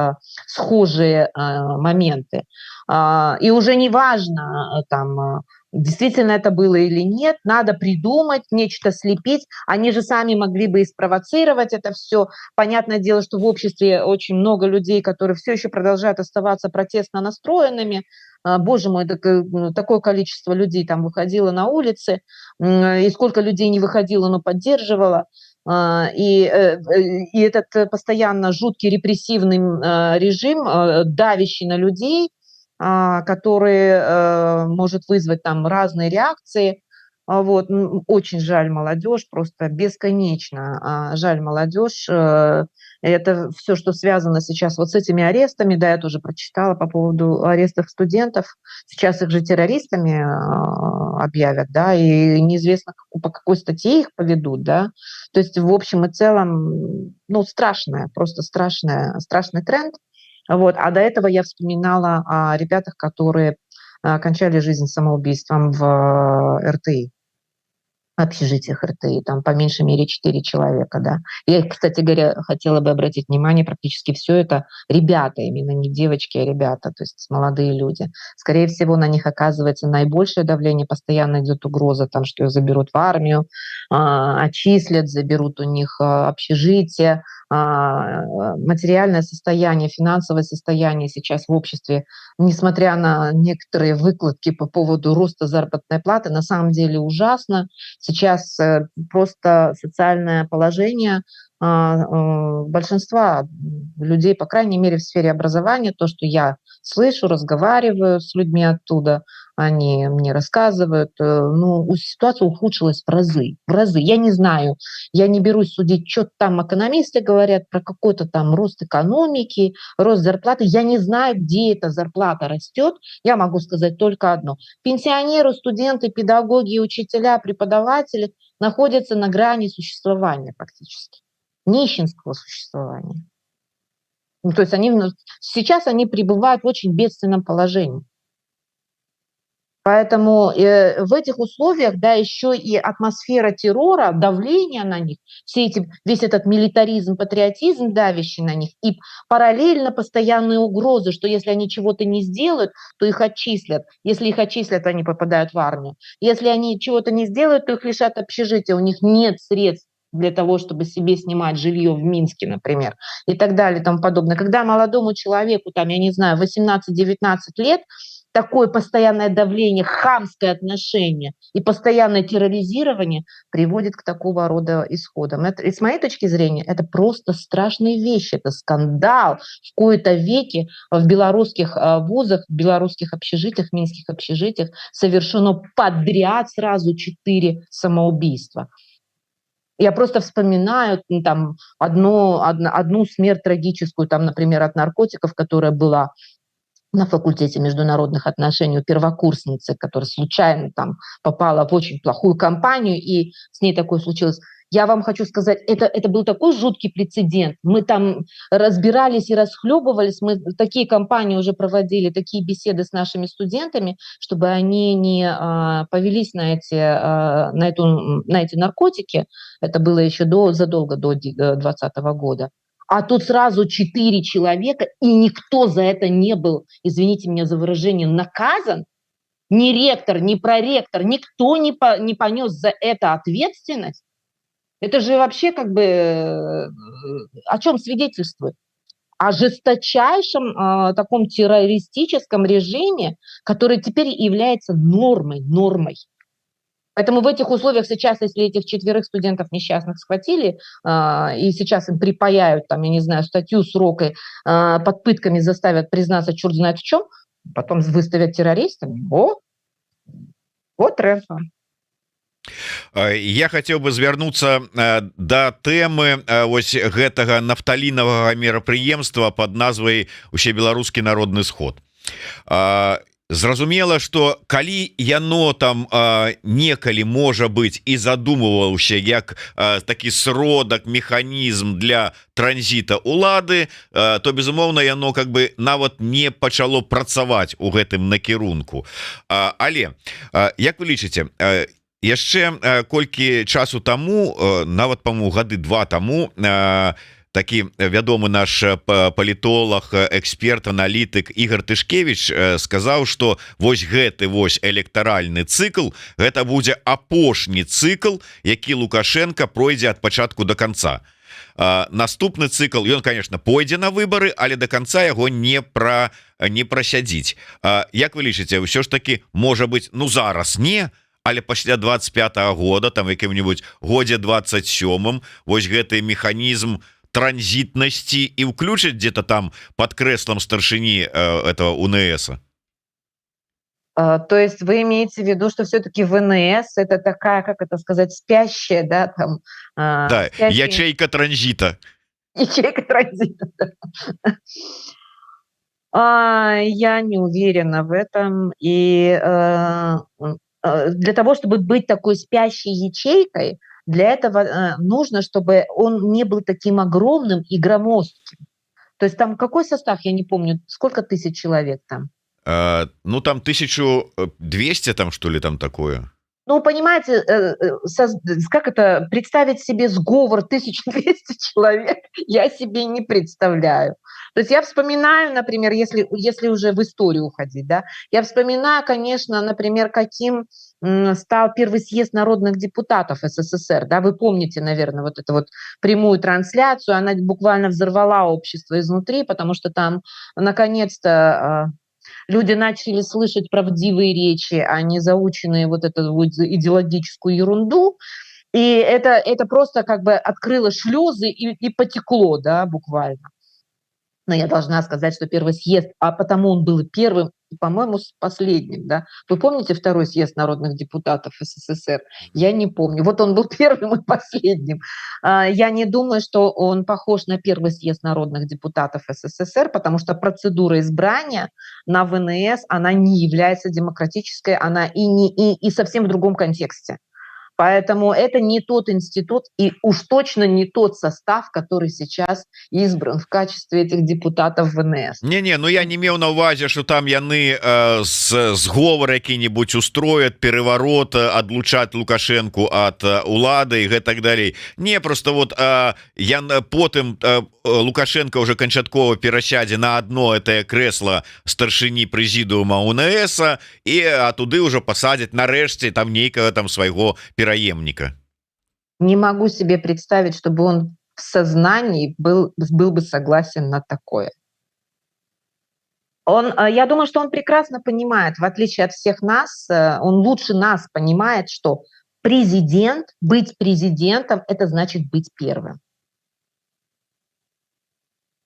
схожие моменты. И уже не важно, там, действительно это было или нет, надо придумать, нечто слепить. Они же сами могли бы и спровоцировать это все. Понятное дело, что в обществе очень много людей, которые все еще продолжают оставаться протестно настроенными. Боже мой, такое количество людей там выходило на улицы, и сколько людей не выходило, но поддерживало. И этот постоянно жуткий репрессивный режим, давящий на людей, который может вызвать там разные реакции. Вот. Очень жаль молодежь, просто бесконечно жаль молодежь. Это все, что связано сейчас вот с этими арестами. Да, я тоже прочитала по поводу арестов студентов. Сейчас их же террористами объявят, да, и неизвестно, по какой статье их поведут, да. То есть в общем и целом, ну, страшное, просто страшный тренд. Вот. А до этого я вспоминала о ребятах, которые кончали жизнь самоубийством в РТИ, общежитиях РТИ, там по меньшей мере 4 человека, да. Я, кстати говоря, хотела бы обратить внимание, практически все это ребята, именно не девочки, а ребята, то есть молодые люди. Скорее всего, на них оказывается наибольшее давление, постоянно идет угроза, там, что их заберут в армию, отчислят, заберут у них общежитие, материальное состояние, финансовое состояние сейчас в обществе, несмотря на некоторые выкладки по поводу роста заработной платы, на самом деле ужасно. Сейчас просто социальное положение большинства людей, по крайней мере, в сфере образования, то, что я слышу, разговариваю с людьми оттуда, они мне рассказывают, ну, ситуация ухудшилась в разы. Я не знаю, я не берусь судить, что там экономисты говорят про какой-то там рост экономики, рост зарплаты. Я не знаю, где эта зарплата растет. Я могу сказать только одно. Пенсионеры, студенты, педагоги, учителя, преподаватели находятся на грани существования практически. Нищенского существования. Ну, то есть сейчас они пребывают в очень бедственном положении. Поэтому в этих условиях, да, еще и атмосфера террора, давление на них, весь этот милитаризм, патриотизм, давящий на них, и параллельно постоянные угрозы, что если они чего-то не сделают, то их отчислят. Если их отчислят, они попадают в армию. Если они чего-то не сделают, то их лишат общежития. У них нет средств для того, чтобы себе снимать жилье в Минске, например, и так далее и тому подобное. Когда молодому человеку, там, я не знаю, 18-19 лет, такое постоянное давление, хамское отношение и постоянное терроризирование приводит к такого рода исходам. Это, и с моей точки зрения, это просто страшные вещи, это скандал. В кои-то веки в белорусских вузах, в белорусских общежитиях, минских общежитиях совершено подряд сразу 4 самоубийства. Я просто вспоминаю там одну смерть трагическую, там, например, от наркотиков, которая была на факультете международных отношений у первокурсницы, которая случайно там попала в очень плохую компанию, и с ней такое случилось. Я вам хочу сказать, это был такой жуткий прецедент. Мы там разбирались и расхлебывались, мы такие кампании уже проводили, такие беседы с нашими студентами, чтобы они не повелись на эти наркотики. Это было еще задолго до 2020 года. А тут сразу 4 человека, и никто за это не был, извините меня за выражение, наказан. Ни ректор, ни проректор, никто не понес за это ответственность. Это же вообще как бы о чем свидетельствует? О жесточайшем таком террористическом режиме, который теперь является нормой. Поэтому в этих условиях сейчас, если этих 4 студентов несчастных схватили, и сейчас им припаяют, там, я не знаю, статью, срок, и под пытками заставят признаться черт знает в чем, потом выставят террористами, вот рэфа. Я хотел бы звярнуцца да тэмы вось гэтага нафталінавага мерапрыемства под назвай «Усебеларускі народны сход». Зразумела, что калі яно там некалі можа быць і задумываўся як такі сродак, механізм для транзіта улады, то безумоўна яно как бы нават не пачало працаваць у гэтым накірунку. Але як вы лічыце, яшчэ колькі часу таму, нават по-моему гады 2 таму, такі вядомы наш палітолог, эксперт, аналітык Ігор Тышкевич сказаў, што вось гэты вось электаральны цыкл гэта будзе апошні цыкл, які Лукашенко пройдзе ад пачатку до конца. Наступны цыкл, ён, конечно, пойдзе на выбары, але до конца яго не прасядзіць. Як вы лічыце, ўсё ж таки можа быць, ну зараз не, але пасля 25-го года, там якім-нибудь годзе 27-м, вось гэты механізм транзитности и включить где-то там под креслом старшини этого УНС? То есть вы имеете в виду, что все-таки ВНС это такая, как это сказать, спящая, да, там... Да, спящая... ячейка транзита. Ячейка транзита, да. Я не уверена в этом. И для того, чтобы быть такой спящей ячейкой, для этого нужно, чтобы он не был таким огромным и громоздким. То есть там какой состав, я не помню, сколько тысяч человек там? Ну, там 1200, там что ли, там такое? Ну, понимаете, как это, представить себе сговор 1200 человек, я себе не представляю. То есть я вспоминаю, например, если уже в историю уходить, да, я вспоминаю, конечно, например, каким стал первый съезд народных депутатов СССР, да, вы помните, наверное, вот эту вот прямую трансляцию, она буквально взорвала общество изнутри, потому что там, наконец-то, люди начали слышать правдивые речи, а не заученные вот эту вот идеологическую ерунду, и это просто как бы открыло шлюзы и потекло, да, буквально. Но я должна сказать, что первый съезд, а потому он был первым, по-моему, последним, да. Вы помните второй съезд народных депутатов СССР? Я не помню. Вот он был первым и последним. Я не думаю, что он похож на первый съезд народных депутатов СССР, потому что процедура избрания на ВНС, она не является демократической, она и совсем в другом контексте. Поэтому это не тот институт и уж точно не тот состав, который сейчас избран в качестве этих депутатов ВНС. Не, ну я не имел на увазе, что там яны сговор які-нибудь устроят, переворот, отлучат Лукашенко от улады и так далее. Не, просто вот потым Лукашенко уже канчаткова перасядзе на одно это кресло старшыні прэзідыума УНС и оттуды уже посадят нарэшце там нейкага там свайго пераемника. Не могу себе представить, чтобы он в сознании был бы согласен на такое. Я думаю, что он прекрасно понимает, в отличие от всех нас, он лучше нас понимает, что быть президентом – это значит быть первым.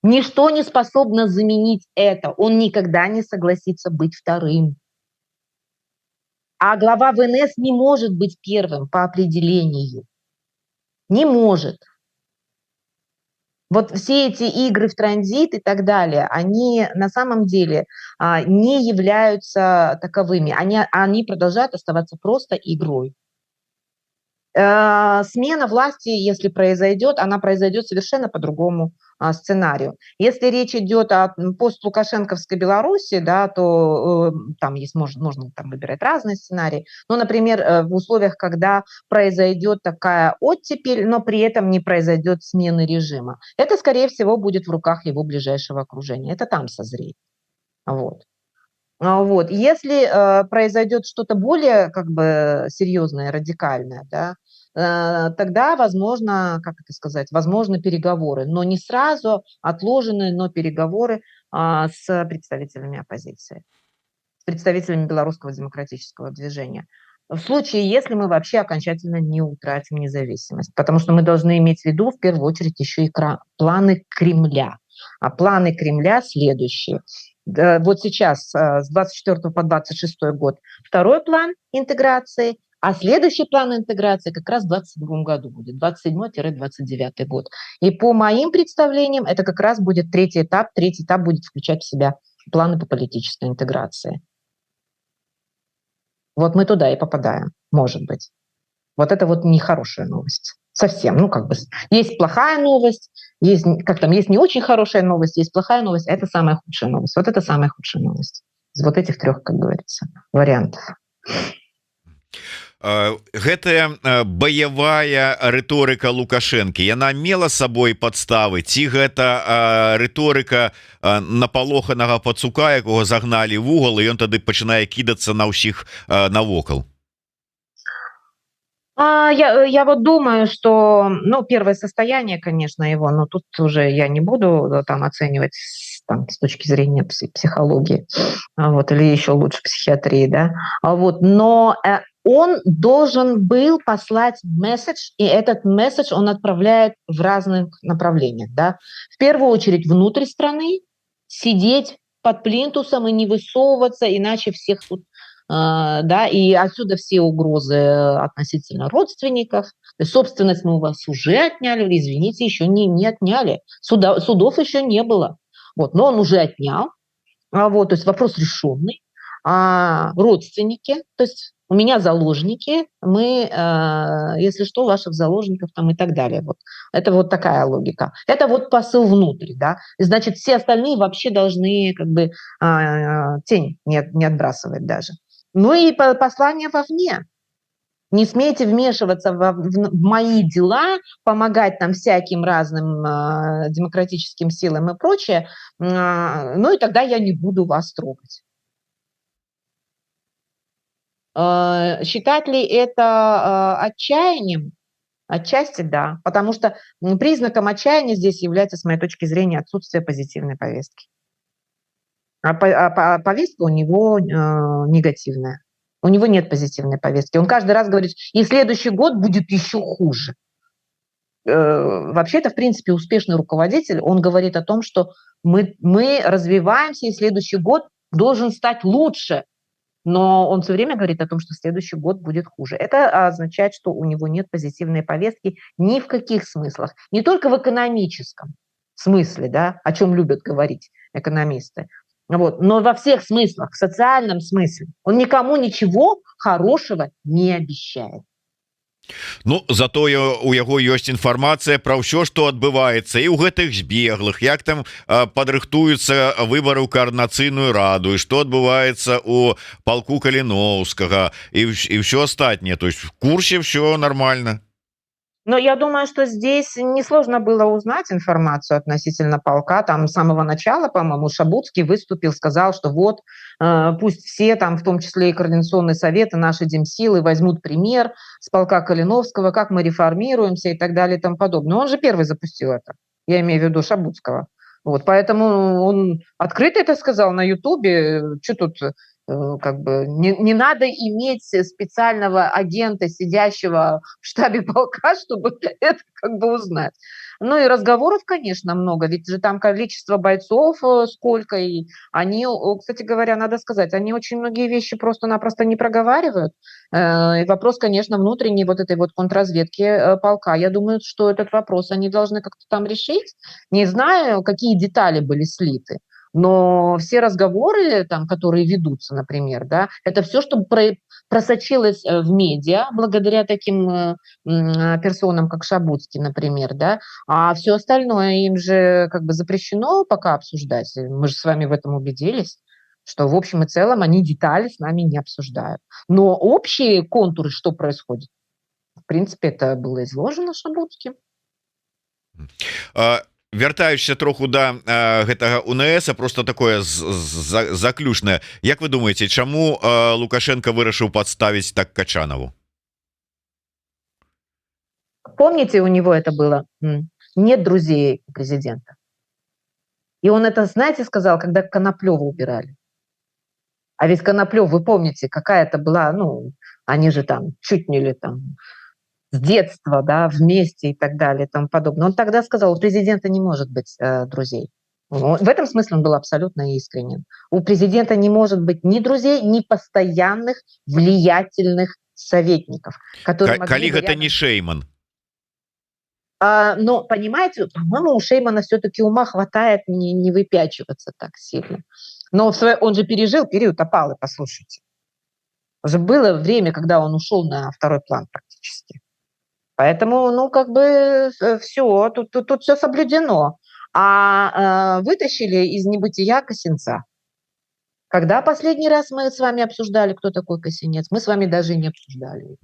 Ничто не способно заменить это. Он никогда не согласится быть вторым. А глава ВНС не может быть первым по определению. Не может. Вот все эти игры в транзит и так далее, они на самом деле не являются таковыми. Они продолжают оставаться просто игрой. Смена власти, если произойдет, она произойдет совершенно по другому сценарию. Если речь идет о постлукашенковской Беларуси, да, то там есть, можно там выбирать разные сценарии. Ну, например, в условиях, когда произойдет такая оттепель, но при этом не произойдет смены режима. Это, скорее всего, будет в руках его ближайшего окружения. Это там созреет. Вот. Вот. Если произойдет что-то более как бы серьезное, радикальное, да, тогда возможно, как это сказать, возможны переговоры, но не сразу отложенные, но переговоры с представителями оппозиции, с представителями белорусского демократического движения. В случае, если мы вообще окончательно не утратим независимость, потому что мы должны иметь в виду в первую очередь еще и планы Кремля. А планы Кремля следующие. Вот сейчас с 24 по 26 год второй план интеграции, а следующий план интеграции как раз в 2022 году будет, 27-29 год. И по моим представлениям это как раз будет третий этап. Третий этап будет включать в себя планы по политической интеграции. Вот мы туда и попадаем, может быть. Вот это вот нехорошая новость. Совсем, ну как бы есть плохая новость, есть не очень хорошая новость, есть плохая новость, а это самая худшая новость. Вот это самая худшая новость из вот этих трех, как говорится, вариантов. Гэтая баявая рыторыка Лукашэнкі, яна мела сабой падставы, ці гэта рыторыка напалоханага пацука, якога загналі в угол, і ён тады пачынае кідацца на ўсіх навокал? Я вот думаю, что, ну, первое состояние, конечно, его, но тут уже я не буду там оценивать там, с точки зрения психологии, вот, или еще лучше психиатрии, да, вот, но он должен был послать месседж, и этот месседж он отправляет в разных направлениях, да. В первую очередь внутрь страны, сидеть под плинтусом и не высовываться, иначе всех тут, да, и отсюда все угрозы относительно родственников. То есть собственность мы у вас уже отняли, извините, еще не отняли. Судов еще не было. Вот, но он уже отнял. Вот, то есть вопрос решенный. Родственники, то есть у меня заложники, мы, если что, ваших заложников там и так далее. Вот. Это вот такая логика. Это вот посыл внутрь, да. И, значит, все остальные вообще должны как бы тень не отбрасывать даже. Ну и послание вовне. Не смейте вмешиваться в мои дела, помогать там всяким разным демократическим силам и прочее, ну и тогда я не буду вас трогать. Считать ли это отчаянием? Отчасти да, потому что признаком отчаяния здесь является, с моей точки зрения, отсутствие позитивной повестки. А повестка у него негативная. У него нет позитивной повестки. Он каждый раз говорит, и следующий год будет еще хуже. Вообще-то, в принципе, успешный руководитель, он говорит о том, что мы развиваемся, и следующий год должен стать лучше. Но он все время говорит о том, что следующий год будет хуже. Это означает, что у него нет позитивной повестки ни в каких смыслах. Не только в экономическом смысле, да, о чем любят говорить экономисты, вот, но во всех смыслах, в социальном смысле. Он никому ничего хорошего не обещает. Ну, зато у яго ёсць інфармацыя пра ўсё, што адбываецца і ў гэтых збеглых, як там падрыхтуюцца выбары ў коорднацыйную раду, і што адбываецца у палку Каліноўскага і ўсё астатняе. То есть в курсе все нормально. Но я думаю, что здесь несложно было узнать информацию относительно полка. Там с самого начала, по-моему, Шабутский выступил, сказал, что вот пусть все, там, в том числе и Координационный совет, и наши демсилы возьмут пример с полка Калиновского, как мы реформируемся и так далее и тому подобное. Он же первый запустил это. Я имею в виду Шабутского. Вот, поэтому он открыто это сказал на Ютубе. Что тут как бы не надо иметь специального агента, сидящего в штабе полка, чтобы это как бы узнать. Ну и разговоров, конечно, много, ведь же там количество бойцов сколько, и они, кстати говоря, надо сказать, они очень многие вещи просто-напросто не проговаривают. И вопрос, конечно, внутренней вот этой вот контрразведки полка. Я думаю, что этот вопрос они должны как-то там решить. Не знаю, какие детали были слиты, но все разговоры, там, которые ведутся, например, да, это все, что просочилось в медиа благодаря таким персонам, как Шабутский, например, да, а все остальное им же как бы запрещено пока обсуждать. Мы же с вами в этом убедились, что в общем и целом они детали с нами не обсуждают. Но общие контуры, что происходит, в принципе, это было изложено Шабутским. Вяртаючыся троху да гэтага УНС, просто такое заключнае. Як вы думаете, чаму Лукашенко вырашыў подставіць так Качанову? Помните, у него это было? Нет друзей у президента. И он это, знаете, сказал, когда Коноплёва убирали. А ведь Коноплёв, вы помните, какая-то была, ну, они же там чуть не ли там с детства, да, вместе и так далее и тому подобное. Он тогда сказал, у президента не может быть друзей. В этом смысле он был абсолютно искренен. У президента не может быть ни друзей, ни постоянных влиятельных советников, которые могли Калі бы гэта не Шейман? Но, понимаете, по-моему, у Шеймана все-таки ума хватает не выпячиваться так сильно. Но он же пережил период опалы, послушайте. Уже было время, когда он ушел на второй план практически. Поэтому, ну, как бы все, тут все соблюдено. А вытащили из небытия Косинца. Когда последний раз мы с вами обсуждали, кто такой Косинец? Мы с вами даже не обсуждали.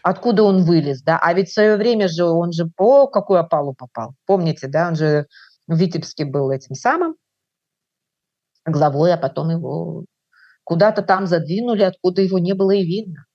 Откуда он вылез, да? А ведь в свое время же он же по какую опалу попал? Помните, да? Он же в Витебске был этим самым главой, а потом его куда-то там задвинули, откуда его не было и видно.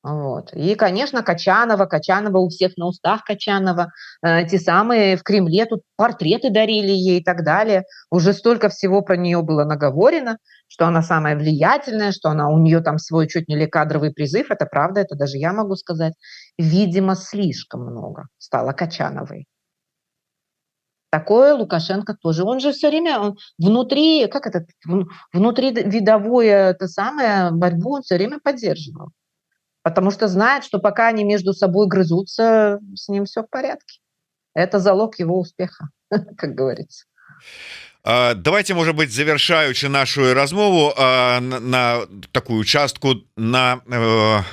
Вот. И, конечно, Качанова у всех на устах Качанова, те самые в Кремле тут портреты дарили ей и так далее. Уже столько всего про нее было наговорено, что она самая влиятельная, что у нее там свой чуть не ли кадровый призыв. Это правда, это даже я могу сказать. Видимо, слишком много стало Качановой. Такое Лукашенко тоже. Он же все время внутри, внутри видовое это самое борьбу он все время поддерживал. Потому что знает, что пока они между собой грызутся, с ним все в порядке. Это залог его успеха, как говорится. Давайте, может быть, завершаючи нашу размову на такую частку на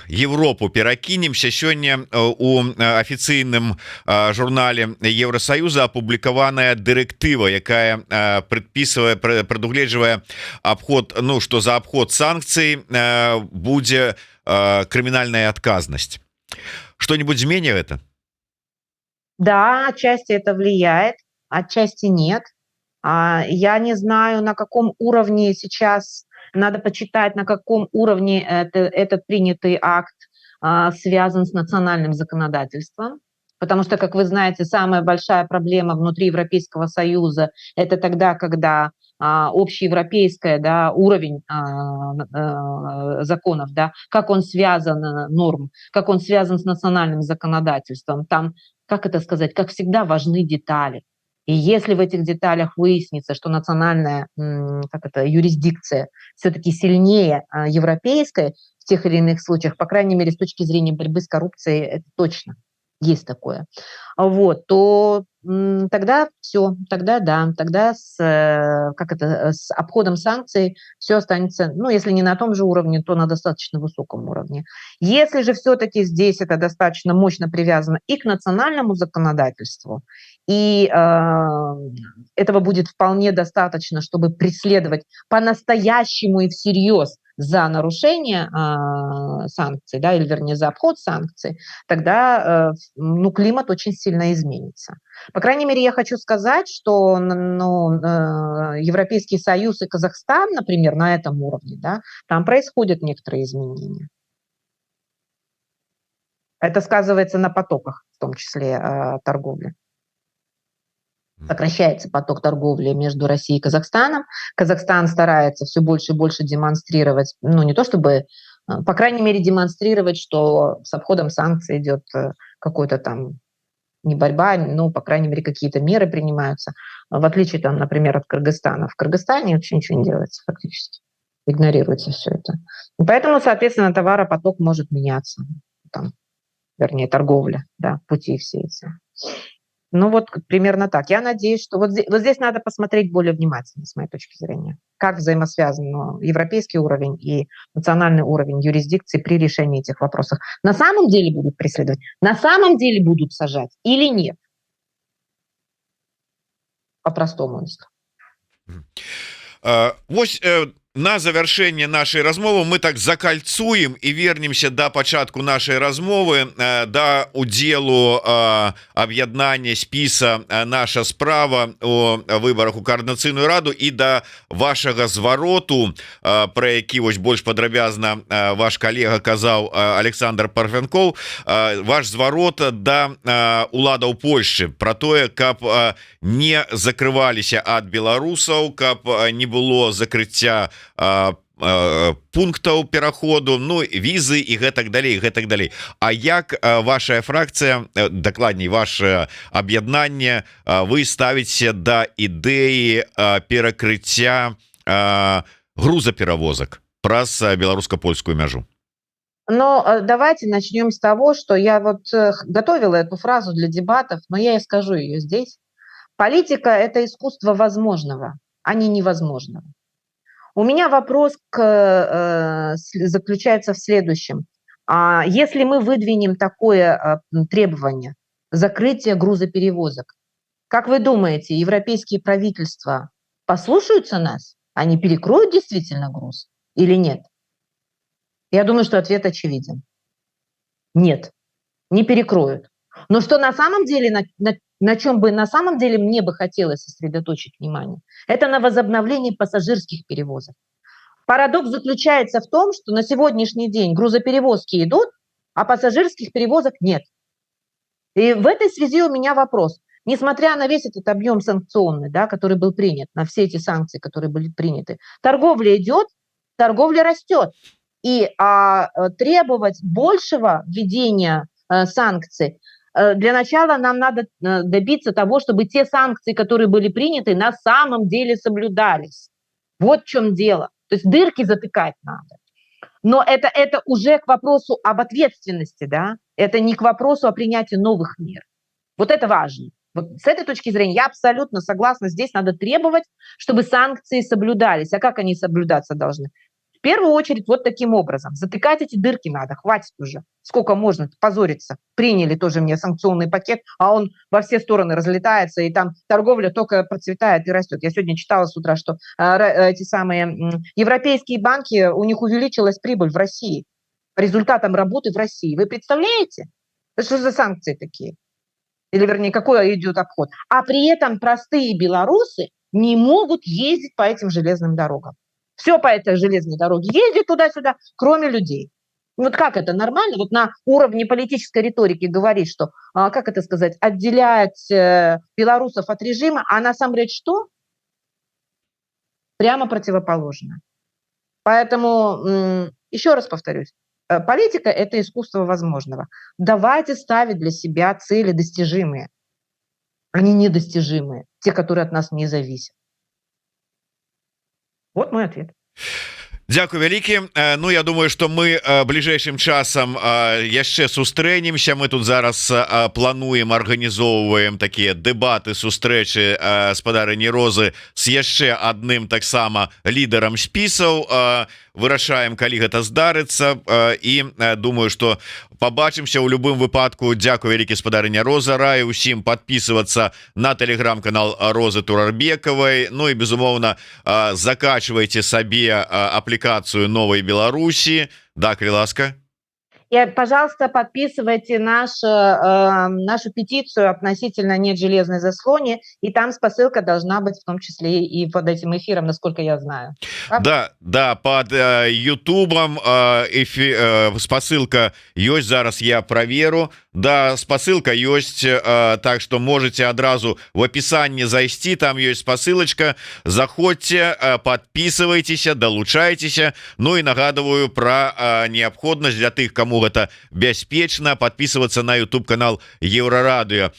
Европу перакінемся. Сёння у афіцыйным журнале Евросоюза апублікаваная дырэктыва, якая прадугледжвае абход, ну что за абход санкцый будзе криминальная отказность. Что-нибудь изменит это? Да, отчасти это влияет, отчасти нет. Я не знаю, на каком уровне сейчас, надо почитать, на каком уровне этот принятый акт связан с национальным законодательством. Потому что, как вы знаете, самая большая проблема внутри Европейского Союза – это тогда, когда общеевропейская, да, уровень законов, да, как он связан, норм, как он связан с национальным законодательством. Там, как это сказать, как всегда важны детали. И если в этих деталях выяснится, что национальная юрисдикция все-таки сильнее европейской в тех или иных случаях, по крайней мере, с точки зрения борьбы с коррупцией, это точно есть такое, вот, то тогда все, тогда да, тогда с обходом санкций все останется, ну, если не на том же уровне, то на достаточно высоком уровне. Если же все-таки здесь это достаточно мощно привязано и к национальному законодательству, и этого будет вполне достаточно, чтобы преследовать по-настоящему и всерьез за нарушение санкций, да, или вернее за обход санкций, тогда ну, климат очень сильно изменится. По крайней мере, я хочу сказать, что Европейский Союз и Казахстан, например, на этом уровне, да, там происходят некоторые изменения. Это сказывается на потоках, в том числе торговли. Сокращается поток торговли между Россией и Казахстаном. Казахстан старается все больше и больше демонстрировать, ну, не то чтобы, по крайней мере, демонстрировать, что с обходом санкций идет какой-то там не борьба, ну, по крайней мере, какие-то меры принимаются, в отличие, там, например, от Кыргызстана. В Кыргызстане вообще ничего не делается фактически. Игнорируется все это. И поэтому, соответственно, товаропоток может меняться. Там, вернее, торговля, да, пути все эти. Ну вот примерно так. Я надеюсь, что вот здесь надо посмотреть более внимательно, с моей точки зрения, как взаимосвязан европейский уровень и национальный уровень юрисдикции при решении этих вопросов. На самом деле будут преследовать, на самом деле будут сажать или нет? По-простому, если. Вось на завяршэнне нашай размовы мы так закальцуем і вернемся да пачатку нашай размовы, да удзелу аб'яднання спіса наша справа о выбарах у Коардынацыйную раду і да вашага звароту, пра які вось больш падрабязна ваш калега казаў Александр Парфянкоў, ваш зварот да уладаў Польшчы пра тое, каб не закрываліся ад беларусаў, каб не было закрыцця пунктаў пераходу, ну візы і гэтак далей. А як ваша фракцыя, дакладней ваше аб'яднанне, вы ставіце да ідэі перакрыцця грузаперавозак праз беларуска-польскую мяжу? Но давайте начнем с того, что я вот готовила эту фразу для дебатов, но я и скажу ее здесь. Политика – это искусство возможного, а не невозможного. У меня вопрос заключается в следующем. Если мы выдвинем такое требование – закрытие грузоперевозок, как вы думаете, европейские правительства послушаются нас? Они перекроют действительно груз или нет? Я думаю, что ответ очевиден. Нет, не перекроют. Но что на самом деле, на чем бы на самом деле мне бы хотелось сосредоточить внимание, это на возобновлении пассажирских перевозок. Парадокс заключается в том, что на сегодняшний день грузоперевозки идут, а пассажирских перевозок нет. И в этой связи у меня вопрос. Несмотря на весь этот объем санкционный, да, который был принят, на все эти санкции, которые были приняты, торговля идет, торговля растет. И требовать большего введения санкций, для начала нам надо добиться того, чтобы те санкции, которые были приняты, на самом деле соблюдались. Вот в чем дело. То есть дырки затыкать надо. Но это уже к вопросу об ответственности, да? Это не к вопросу о принятии новых мер. Вот это важно. Вот с этой точки зрения я абсолютно согласна. Здесь надо требовать, чтобы санкции соблюдались. А как они соблюдаться должны? В первую очередь вот таким образом. Затыкать эти дырки надо, хватит уже. Сколько можно позориться. Приняли тоже мне санкционный пакет, а он во все стороны разлетается, и там торговля только процветает и растет. Я сегодня читала с утра, что эти самые европейские банки, у них увеличилась прибыль в России по результатам работы в России. Вы представляете? Это что за санкции такие? Или, вернее, какой идет обход? А при этом простые белорусы не могут ездить по этим железным дорогам. Все по этой железной дороге ездит туда-сюда, кроме людей. Вот как это нормально? Вот на уровне политической риторики говорить, что, как это сказать, отделять белорусов от режима, а на самом деле что? Прямо противоположно. Поэтому, еще раз повторюсь, политика – это искусство возможного. Давайте ставить для себя цели достижимые, а не недостижимые, те, которые от нас не зависят. Вот мой ответ. Дзякуй вялікі. Ну я думаю, что мы бліжэйшым часам яшчэ сустрэнемся. Мы тут зараз плануем, арганізоўваем такія дэбаты, сустрэчы спадарыні Розы з яшчэ адным таксама лідарам спісаў. Вырашаем, калі гэта здарыцца, і думаю, что побачимся у любым выпадку. Дзякуй вялікі, спадарыня Роза. Раю усім подписываться на телеграм-канал Розы Турарбекавай. Ну и безумоўна закачивайте сабе аппликацию Новой Беларуси. Да, калі ласка. И, пожалуйста, подписывайте нашу петицию относительно «Нет железной заслони», и там ссылка должна быть в том числе и под этим эфиром, насколько я знаю. Да, под Ютубом спасылка ёсць, зараз я проверу. Да, спасылка ёсць, так что можете адразу в описании зайсці, там ёсць спасылочка, заходзьте, подписывайтесь, долучайтесь. Ну и нагадываю про необходимость для тых, кому гэта бяспечна, подписываться на YouTube канал Еврорадио.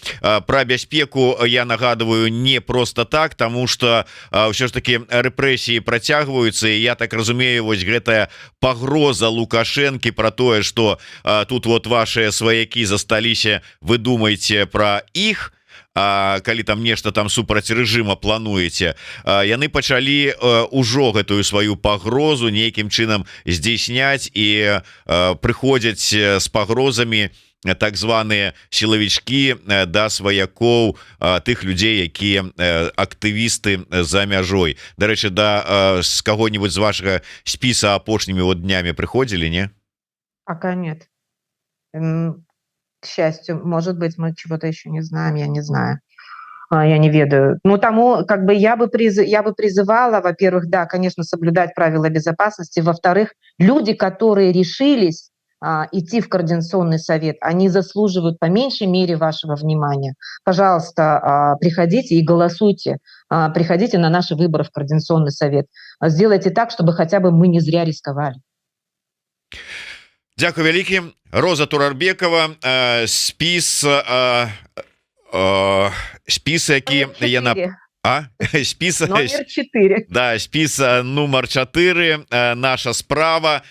Про бяспеку я нагадываю не просто так, тому что ўсё ж таки рэпрэсіі працягваюцца, і я так разумею, вось гэтая пагроза Лукашэнкі про тое, что тут вот ваши сваякі засталіся, вы думаете про іх, калі там нешта там супраць рэжыма плануеце, яны пачалі ўжо гэтую сваю пагрозу нейкім чынам здзейсняць і прыходзяць з пагрозамі так званыя сілавічкі да сваякоў, тых людзей, якія актывісты за мяжой. Дарэчы, да з каго-нибудь з вашага спіса апошнімі вот днямі прыходзілі, не? Пока нет. К счастью, может быть, мы чего-то еще не знаем, я не знаю. Я не ведаю. Ну, тому, как бы, я бы призывала, во-первых, да, конечно, соблюдать правила безопасности. Во-вторых, люди, которые решились идти в Координационный совет, они заслуживают по меньшей мере вашего внимания. Пожалуйста, приходите и голосуйте. Приходите на наши выборы в Координационный совет. Сделайте так, чтобы хотя бы мы не зря рисковали. Дякую вялікі. Роза Турарбекова, спіс, які яна... Спіс... Номер 4. Да, спіс нумар 4, наша справа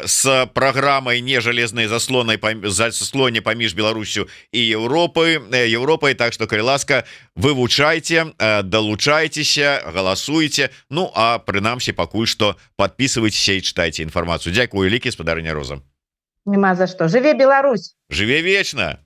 с программой «Не железной заслоне паміж Беларусью и Европой». Так что, калі ласка, вывучайте, долучайтеся, голосуйте. Ну, а прынамсі пакуль што подписывайтесь и читайте информацию. Дякую вялікі, спадарыня Роза. Нема за что. Живе Беларусь! Живе вечно!